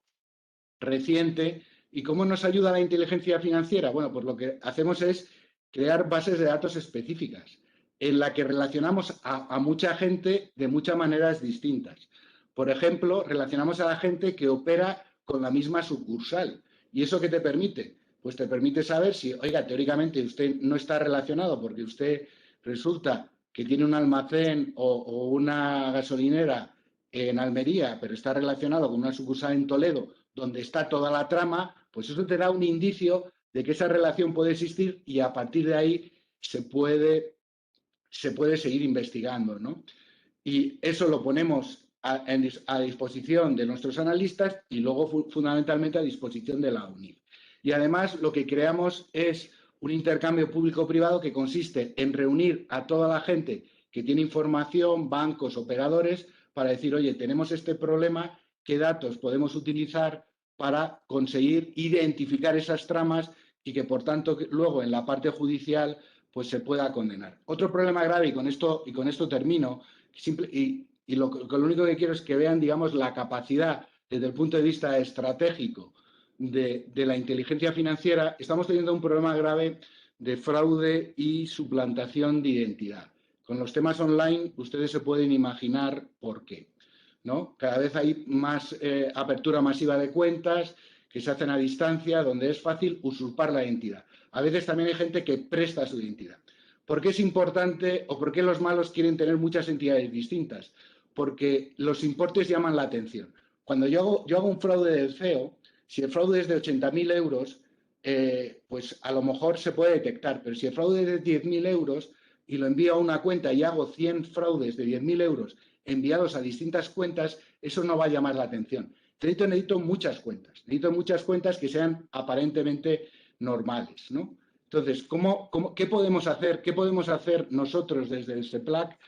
reciente. ¿Y cómo nos ayuda la inteligencia financiera? Bueno, pues lo que hacemos es crear bases de datos específicas en la que relacionamos a mucha gente de muchas maneras distintas. Por ejemplo, relacionamos a la gente que opera con la misma sucursal. ¿Y eso qué te permite? pues te permite saber si, oiga, teóricamente usted no está relacionado porque usted resulta que tiene un almacén o una gasolinera en Almería, pero está relacionado con una sucursal en Toledo, donde está toda la trama, pues eso te da un indicio de que esa relación puede existir y a partir de ahí se puede seguir investigando, ¿no? Y eso lo ponemos a disposición de nuestros analistas y luego fundamentalmente a disposición de la UNIF. Y además lo que creamos es un intercambio público-privado que consiste en reunir a toda la gente que tiene información, bancos, operadores, para decir, oye, tenemos este problema, ¿qué datos podemos utilizar para conseguir identificar esas tramas y que, por tanto, luego en la parte judicial pues se pueda condenar? Otro problema grave, y con esto termino, lo único que quiero es que vean, digamos, la capacidad desde el punto de vista estratégico de la inteligencia financiera. Estamos teniendo un problema grave de fraude y suplantación de identidad. Con los temas online, ustedes se pueden imaginar por qué, ¿no? Cada vez hay más apertura masiva de cuentas que se hacen a distancia, donde es fácil usurpar la identidad. A veces también hay gente que presta su identidad. ¿Por qué es importante o por qué los malos quieren tener muchas entidades distintas? Porque los importes llaman la atención. Cuando yo hago un fraude del CEO, si el fraude es de 80.000 euros, pues a lo mejor se puede detectar, pero si el fraude es de 10.000 euros y lo envío a una cuenta y hago 100 fraudes de 10.000 euros enviados a distintas cuentas, eso no va a llamar la atención. Necesito muchas cuentas que sean aparentemente normales, ¿no? Entonces, ¿qué podemos hacer? ¿Qué podemos hacer nosotros desde el SEPLAC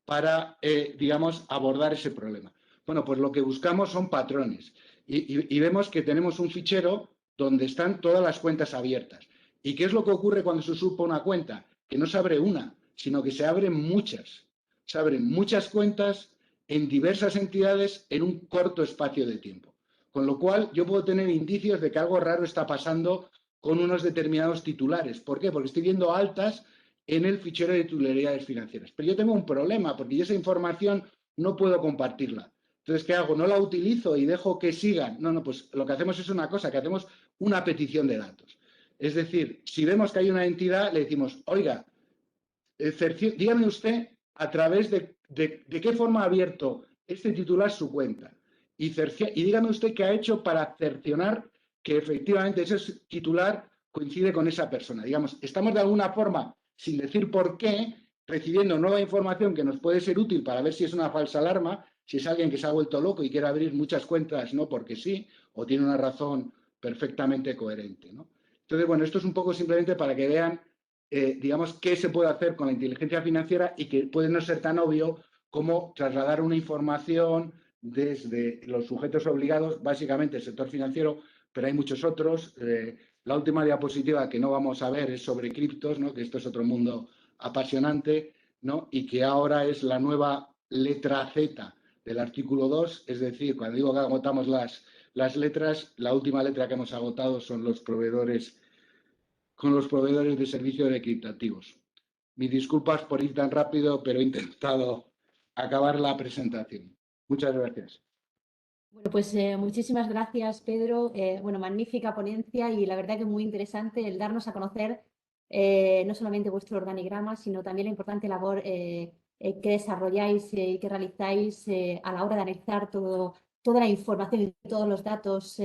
para, digamos, abordar ese problema? Bueno, pues lo que buscamos son patrones y vemos que tenemos un fichero donde están todas las cuentas abiertas. ¿Y qué es lo que ocurre cuando se usurpa una cuenta? Que no se abre una, sino que se abren muchas. Se abren muchas cuentas en diversas entidades en un corto espacio de tiempo. Con lo cual, yo puedo tener indicios de que algo raro está pasando con unos determinados titulares. ¿Por qué? Porque estoy viendo altas en el fichero de titularidades financieras. Pero yo tengo un problema, porque yo esa información no puedo compartirla. Entonces, ¿qué hago? ¿No la utilizo y dejo que sigan? No, pues lo que hacemos es una cosa, que hacemos una petición de datos. Es decir, si vemos que hay una entidad, le decimos, oiga, dígame usted a través de qué forma ha abierto este titular su cuenta y dígame usted qué ha hecho para cercionar que efectivamente ese titular coincide con esa persona. Digamos, estamos de alguna forma, sin decir por qué, recibiendo nueva información que nos puede ser útil para ver si es una falsa alarma, si es alguien que se ha vuelto loco y quiere abrir muchas cuentas no porque sí, o tiene una razón perfectamente coherente, ¿no? Entonces, bueno, esto es un poco simplemente para que vean digamos, qué se puede hacer con la inteligencia financiera y que puede no ser tan obvio como trasladar una información desde los sujetos obligados, básicamente el sector financiero, pero hay muchos otros. La última diapositiva que no vamos a ver es sobre criptos, ¿no? Que esto es otro mundo apasionante, ¿no? Y que ahora es la nueva letra Z del artículo 2, es decir, cuando digo que agotamos las letras, la última letra que hemos agotado son los proveedores con los proveedores de servicios encriptativos. Mis disculpas por ir tan rápido, pero he intentado acabar la presentación. Muchas gracias. Bueno, pues muchísimas gracias, Pedro. Bueno, magnífica ponencia y la verdad que muy interesante el darnos a conocer no solamente vuestro organigrama, sino también la importante labor que desarrolláis y que realizáis a la hora de analizar toda la información y todos los datos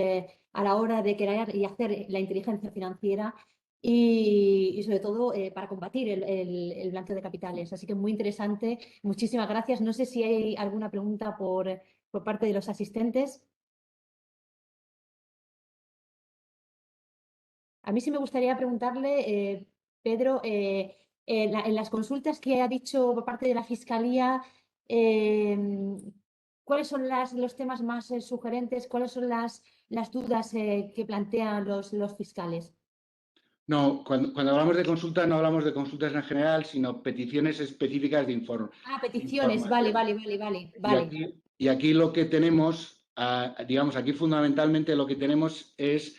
a la hora de crear y hacer la inteligencia financiera y sobre todo para combatir el blanqueo de capitales. Así que muy interesante. Muchísimas gracias. No sé si hay alguna pregunta por parte de los asistentes. A mí sí me gustaría preguntarle, Pedro, en las consultas que ha dicho por parte de la Fiscalía, ¿cuáles son los temas más sugerentes? ¿Cuáles son las dudas que plantean los fiscales? No, cuando hablamos de consultas no hablamos de consultas en general, sino peticiones específicas de información. Ah, peticiones, vale. Y aquí lo que tenemos, digamos, aquí fundamentalmente lo que tenemos es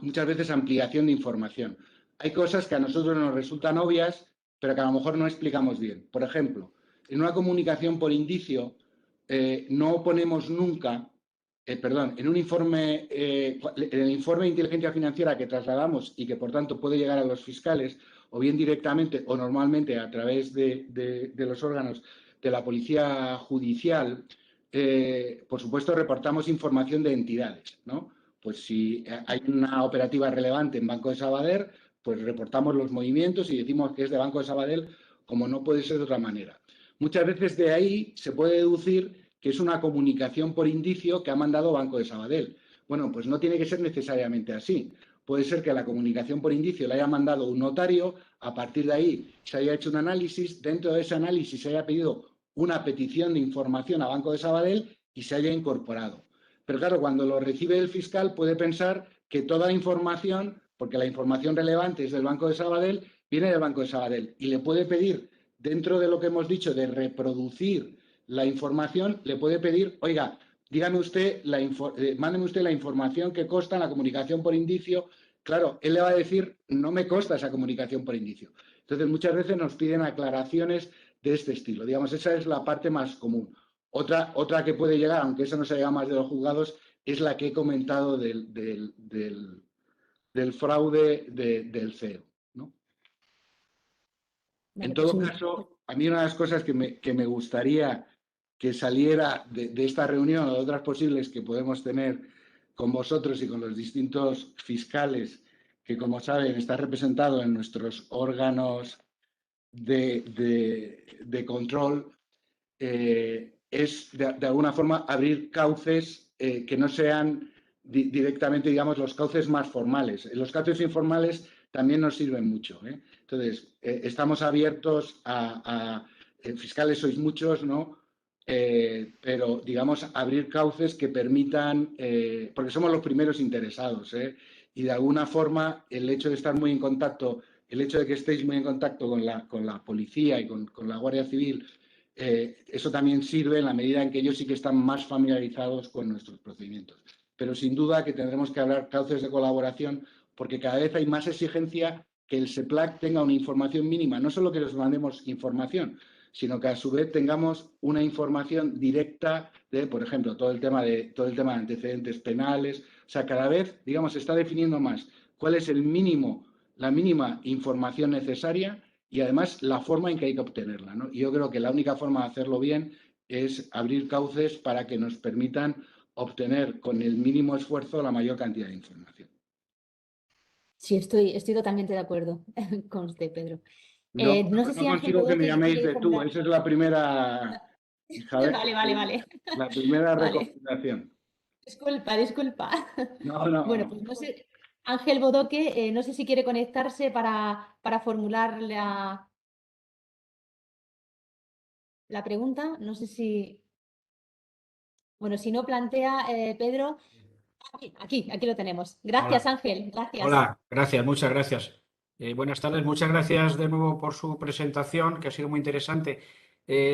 muchas veces ampliación de información. Hay cosas que a nosotros nos resultan obvias, pero que a lo mejor no explicamos bien. Por ejemplo, en una comunicación por indicio no ponemos nunca en un informe, en el informe de inteligencia financiera que trasladamos y que por tanto puede llegar a los fiscales, o bien directamente o normalmente a través de los órganos de la policía judicial, por supuesto reportamos información de entidades, ¿no? Pues si hay una operativa relevante en Banco de Sabadell, pues reportamos los movimientos y decimos que es de Banco de Sabadell, como no puede ser de otra manera. Muchas veces de ahí se puede deducir que es una comunicación por indicio que ha mandado Banco de Sabadell. Bueno, pues no tiene que ser necesariamente así. Puede ser que la comunicación por indicio la haya mandado un notario, a partir de ahí se haya hecho un análisis, dentro de ese análisis se haya pedido una petición de información a Banco de Sabadell y se haya incorporado. Pero claro, cuando lo recibe el fiscal puede pensar que toda la información, porque la información relevante es del Banco de Sabadell, viene del Banco de Sabadell y le puede pedir, dentro de lo que hemos dicho de reproducir la información, le puede pedir, oiga, dígame usted, mándeme usted la información que consta en la comunicación por indicio. Claro, él le va a decir, no me consta esa comunicación por indicio. Entonces, muchas veces nos piden aclaraciones de este estilo. Digamos, esa es la parte más común. Otra que puede llegar, aunque eso no se llama más de los juzgados, es la que he comentado del fraude del CEO, ¿no? Vale, En pues todo caso, a mí una de las cosas que me gustaría que saliera de esta reunión o de otras posibles que podemos tener con vosotros y con los distintos fiscales que, como saben, están representados en nuestros órganos de control, es de alguna forma abrir cauces que no sean directamente, digamos, los cauces más formales. Los cauces informales también nos sirven mucho, ¿eh? Entonces, estamos abiertos a fiscales sois muchos, ¿no? Pero, digamos, abrir cauces que permitan, porque somos los primeros interesados, ¿eh? Y de alguna forma el hecho de estar muy en contacto, el hecho de que estéis muy en contacto con la policía y con la Guardia Civil, eso también sirve en la medida en que ellos sí que están más familiarizados con nuestros procedimientos. Pero sin duda que tendremos que hablar cauces de colaboración porque cada vez hay más exigencia que el SEPLAC tenga una información mínima, no solo que les mandemos información, sino que a su vez tengamos una información directa de, por ejemplo, todo el tema de antecedentes penales. O sea, cada vez, digamos, se está definiendo más cuál es el mínimo, la mínima información necesaria y además la forma en que hay que obtenerla, ¿no? Y yo creo que la única forma de hacerlo bien es abrir cauces para que nos permitan obtener con el mínimo esfuerzo la mayor cantidad de información. sí, estoy totalmente de acuerdo con usted, Pedro. No, No sé no si Ángel consigo que me Bodoque llaméis quiere de tú, formular. esa es la primera, Isabel, Vale, vale, vale. la primera Vale. recomendación. Disculpa, disculpa. No, no, Bueno, pues no sé, Ángel Bodoque, no sé si quiere conectarse para formular la pregunta. No sé si, bueno, si no plantea, Pedro, aquí lo tenemos. Gracias, Hola, Ángel, gracias. hola, gracias, muchas gracias. Buenas tardes, muchas gracias de nuevo por su presentación, que ha sido muy interesante.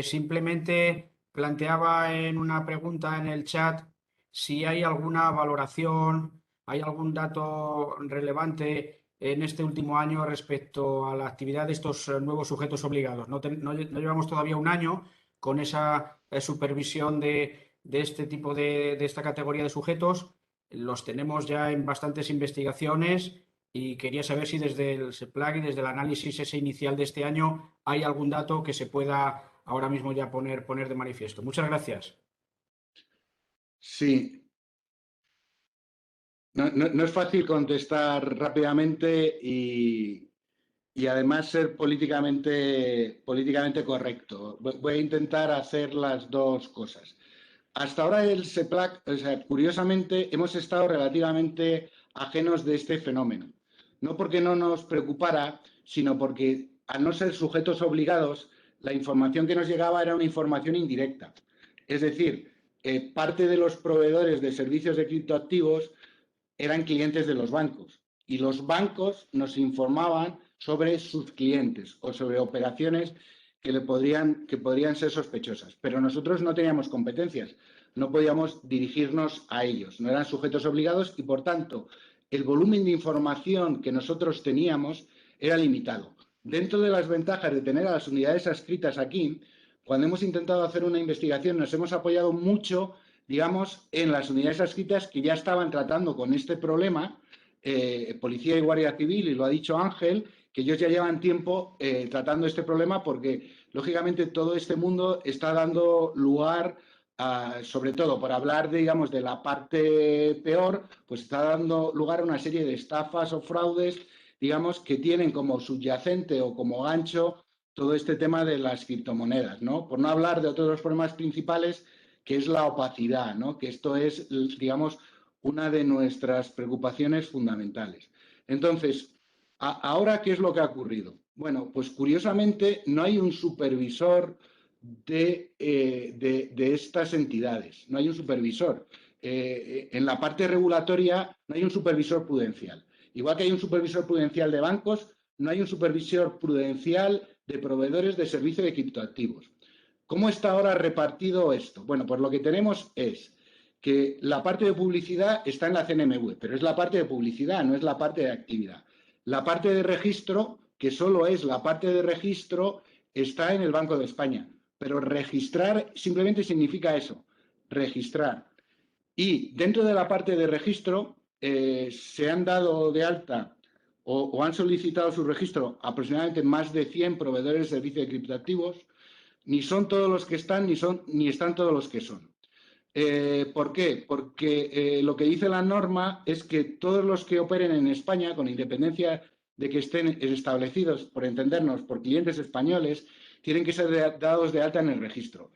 Simplemente planteaba en una pregunta en el chat si hay alguna valoración, hay algún dato relevante en este último año respecto a la actividad de estos nuevos sujetos obligados. No llevamos todavía un año con esa supervisión de este tipo de esta categoría de sujetos. Los tenemos ya en bastantes investigaciones y quería saber si desde el SEPLAC y desde el análisis ese inicial de este año hay algún dato que se pueda ahora mismo ya poner de manifiesto. Muchas gracias. sí. No es fácil contestar rápidamente y además ser políticamente correcto. Voy a intentar hacer las dos cosas. Hasta ahora el SEPLAC, o sea, curiosamente, hemos estado relativamente ajenos de este fenómeno. No porque no nos preocupara, sino porque, al no ser sujetos obligados, la información que nos llegaba era una información indirecta. Es decir, parte de los proveedores de servicios de criptoactivos eran clientes de los bancos y los bancos nos informaban sobre sus clientes o sobre operaciones que podrían ser sospechosas. Pero nosotros no teníamos competencias, no podíamos dirigirnos a ellos, no eran sujetos obligados y, por tanto, el volumen de información que nosotros teníamos era limitado. Dentro de las ventajas de tener a las unidades adscritas aquí, cuando hemos intentado hacer una investigación nos hemos apoyado mucho digamos, en las unidades adscritas que ya estaban tratando con este problema, Policía y Guardia Civil, y lo ha dicho Ángel, que ellos ya llevan tiempo tratando este problema porque, lógicamente, todo este mundo está dando lugar sobre todo por hablar, digamos, de la parte peor, pues está dando lugar a una serie de estafas o fraudes, digamos, que tienen como subyacente o como gancho todo este tema de las criptomonedas, ¿no? Por no hablar de otros de los problemas principales, que es la opacidad, ¿no? Que esto es, digamos, una de nuestras preocupaciones fundamentales. Entonces, ahora, ¿qué es lo que ha ocurrido? Bueno, pues curiosamente no hay un supervisor de estas entidades, no hay un supervisor. En la parte regulatoria no hay un supervisor prudencial. Igual que hay un supervisor prudencial de bancos, no hay un supervisor prudencial de proveedores de servicio de criptoactivos. ¿Cómo está ahora repartido esto? Bueno, pues lo que tenemos es que la parte de publicidad está en la CNMV, pero es la parte de publicidad, no es la parte de actividad. La parte de registro, que solo es la parte de registro, está en el Banco de España. Pero registrar simplemente significa eso, registrar. Y dentro de la parte de registro se han dado de alta o han solicitado su registro aproximadamente más de 100 proveedores de servicio de criptoactivos. Ni son todos los que están, ni están todos los que son. ¿Por qué? Porque lo que dice la norma es que todos los que operen en España, con independencia de que estén establecidos, por entendernos, por clientes españoles, tienen que ser dados de alta en el registro.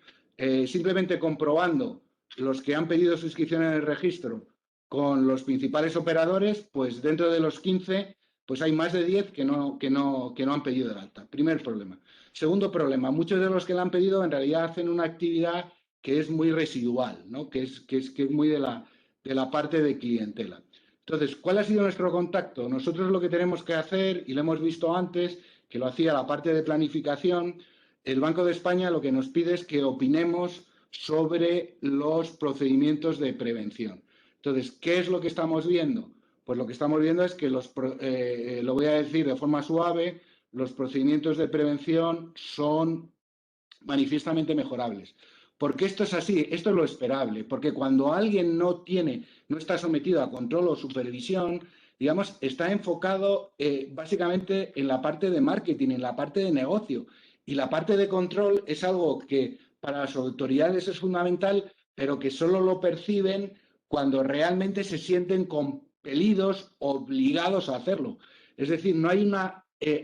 Simplemente comprobando los que han pedido suscripción en el registro con los principales operadores, pues dentro de los 15, pues hay más de 10 que no han pedido de alta. Primer problema. Segundo problema, muchos de los que la han pedido en realidad hacen una actividad que es muy residual, ¿no? que es muy de la parte de clientela. Entonces, ¿cuál ha sido nuestro contacto? Nosotros lo que tenemos que hacer, y lo hemos visto antes, que lo hacía la parte de planificación, el Banco de España lo que nos pide es que opinemos sobre los procedimientos de prevención. Entonces, ¿qué es lo que estamos viendo? Pues lo que estamos viendo es que lo voy a decir de forma suave, los procedimientos de prevención son manifiestamente mejorables. ¿Por qué esto es así? Esto es lo esperable, porque cuando alguien no está sometido a control o supervisión, digamos, está enfocado básicamente en la parte de marketing, en la parte de negocio. Y la parte de control es algo que para las autoridades es fundamental, pero que solo lo perciben cuando realmente se sienten compelidos, obligados a hacerlo. Es decir, no hay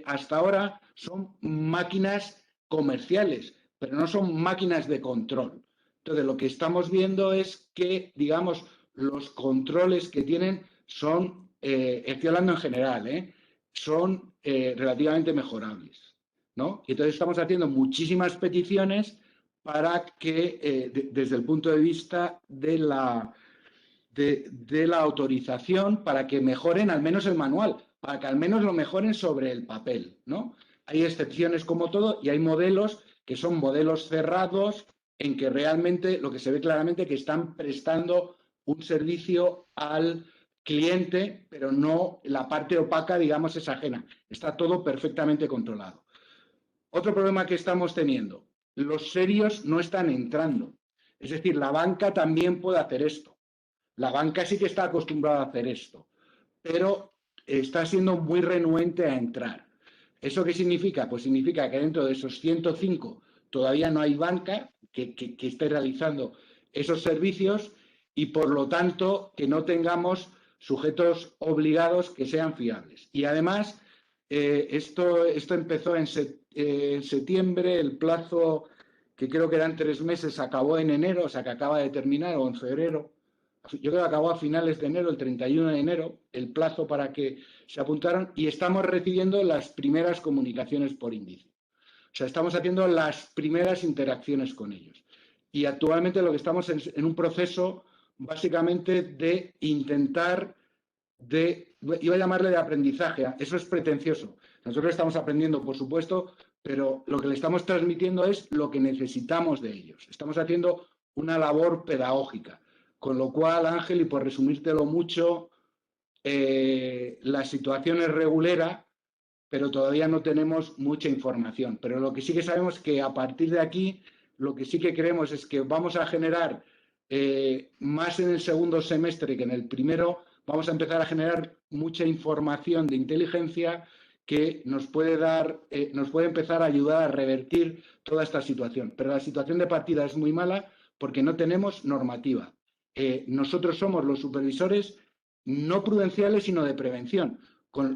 hasta ahora son máquinas comerciales, pero no son máquinas de control. Entonces, lo que estamos viendo es que, digamos, los controles que tienen son, estoy hablando en general, son relativamente mejorables, ¿no? Y entonces estamos haciendo muchísimas peticiones para que, desde el punto de vista de la autorización, para que mejoren al menos el manual, para que al menos lo mejoren sobre el papel, ¿no? Hay excepciones como todo y hay modelos que son modelos cerrados en que realmente lo que se ve claramente que están prestando un servicio al cliente, pero no la parte opaca, digamos, es ajena. Está todo perfectamente controlado. Otro problema que estamos teniendo, los serios no están entrando. Es decir, la banca también puede hacer esto. La banca sí que está acostumbrada a hacer esto, pero está siendo muy renuente a entrar. ¿Eso qué significa? Pues significa que dentro de esos 105 todavía no hay banca que esté realizando esos servicios y, por lo tanto, que no tengamos sujetos obligados que sean fiables. Y, además, esto empezó en septiembre, el plazo, que creo que eran 3 meses, acabó en enero, o sea, que acaba de terminar, o en febrero. Yo creo que acabó a finales de enero, el 31 de enero, el plazo para que se apuntaran, y estamos recibiendo las primeras comunicaciones por índice. O sea, estamos haciendo las primeras interacciones con ellos. Y actualmente lo que estamos en un proceso básicamente de intentar iba a llamarle de aprendizaje, eso es pretencioso. Nosotros estamos aprendiendo, por supuesto, pero lo que le estamos transmitiendo es lo que necesitamos de ellos. Estamos haciendo una labor pedagógica. Con lo cual, Ángel, y por resumírtelo mucho, la situación es regulera, pero todavía no tenemos mucha información. Pero lo que sí que sabemos es que a partir de aquí, lo que sí que creemos es que vamos a generar más en el segundo semestre que en el primero, vamos a empezar a generar mucha información de inteligencia que nos puede empezar a ayudar a revertir toda esta situación. Pero la situación de partida es muy mala porque no tenemos normativa. Nosotros somos los supervisores no prudenciales, sino de prevención.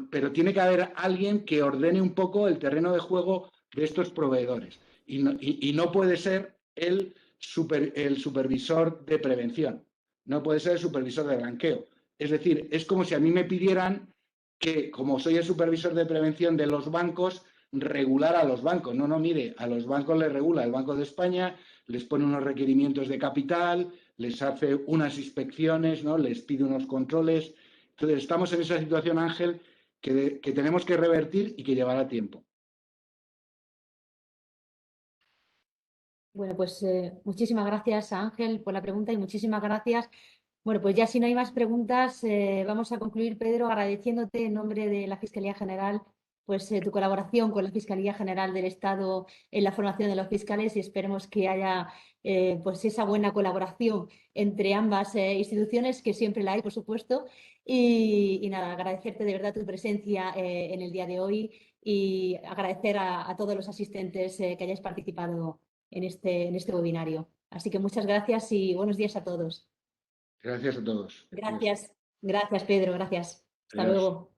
Pero tiene que haber alguien que ordene un poco el terreno de juego de estos proveedores. Y no puede ser el supervisor de prevención, no puede ser el supervisor de blanqueo. Es decir, es como si a mí me pidieran que, como soy el supervisor de prevención de los bancos, regular a los bancos. No, mire, a los bancos les regula el Banco de España, les pone unos requerimientos de capital, les hace unas inspecciones, ¿no? Les pide unos controles. Entonces, estamos en esa situación, Ángel, que tenemos que revertir y que llevará tiempo. Bueno, pues muchísimas gracias, Ángel, por la pregunta y muchísimas gracias. Bueno, pues ya si no hay más preguntas, vamos a concluir, Pedro, agradeciéndote en nombre de la Fiscalía General pues tu colaboración con la Fiscalía General del Estado en la formación de los fiscales y esperemos que haya pues esa buena colaboración entre ambas instituciones, que siempre la hay, por supuesto. Y nada, agradecerte de verdad tu presencia en el día de hoy y agradecer a todos los asistentes que hayáis participado en este webinario. Así que muchas gracias y buenos días a todos. Gracias a todos. Gracias, gracias Pedro, gracias. Hasta Adiós. luego.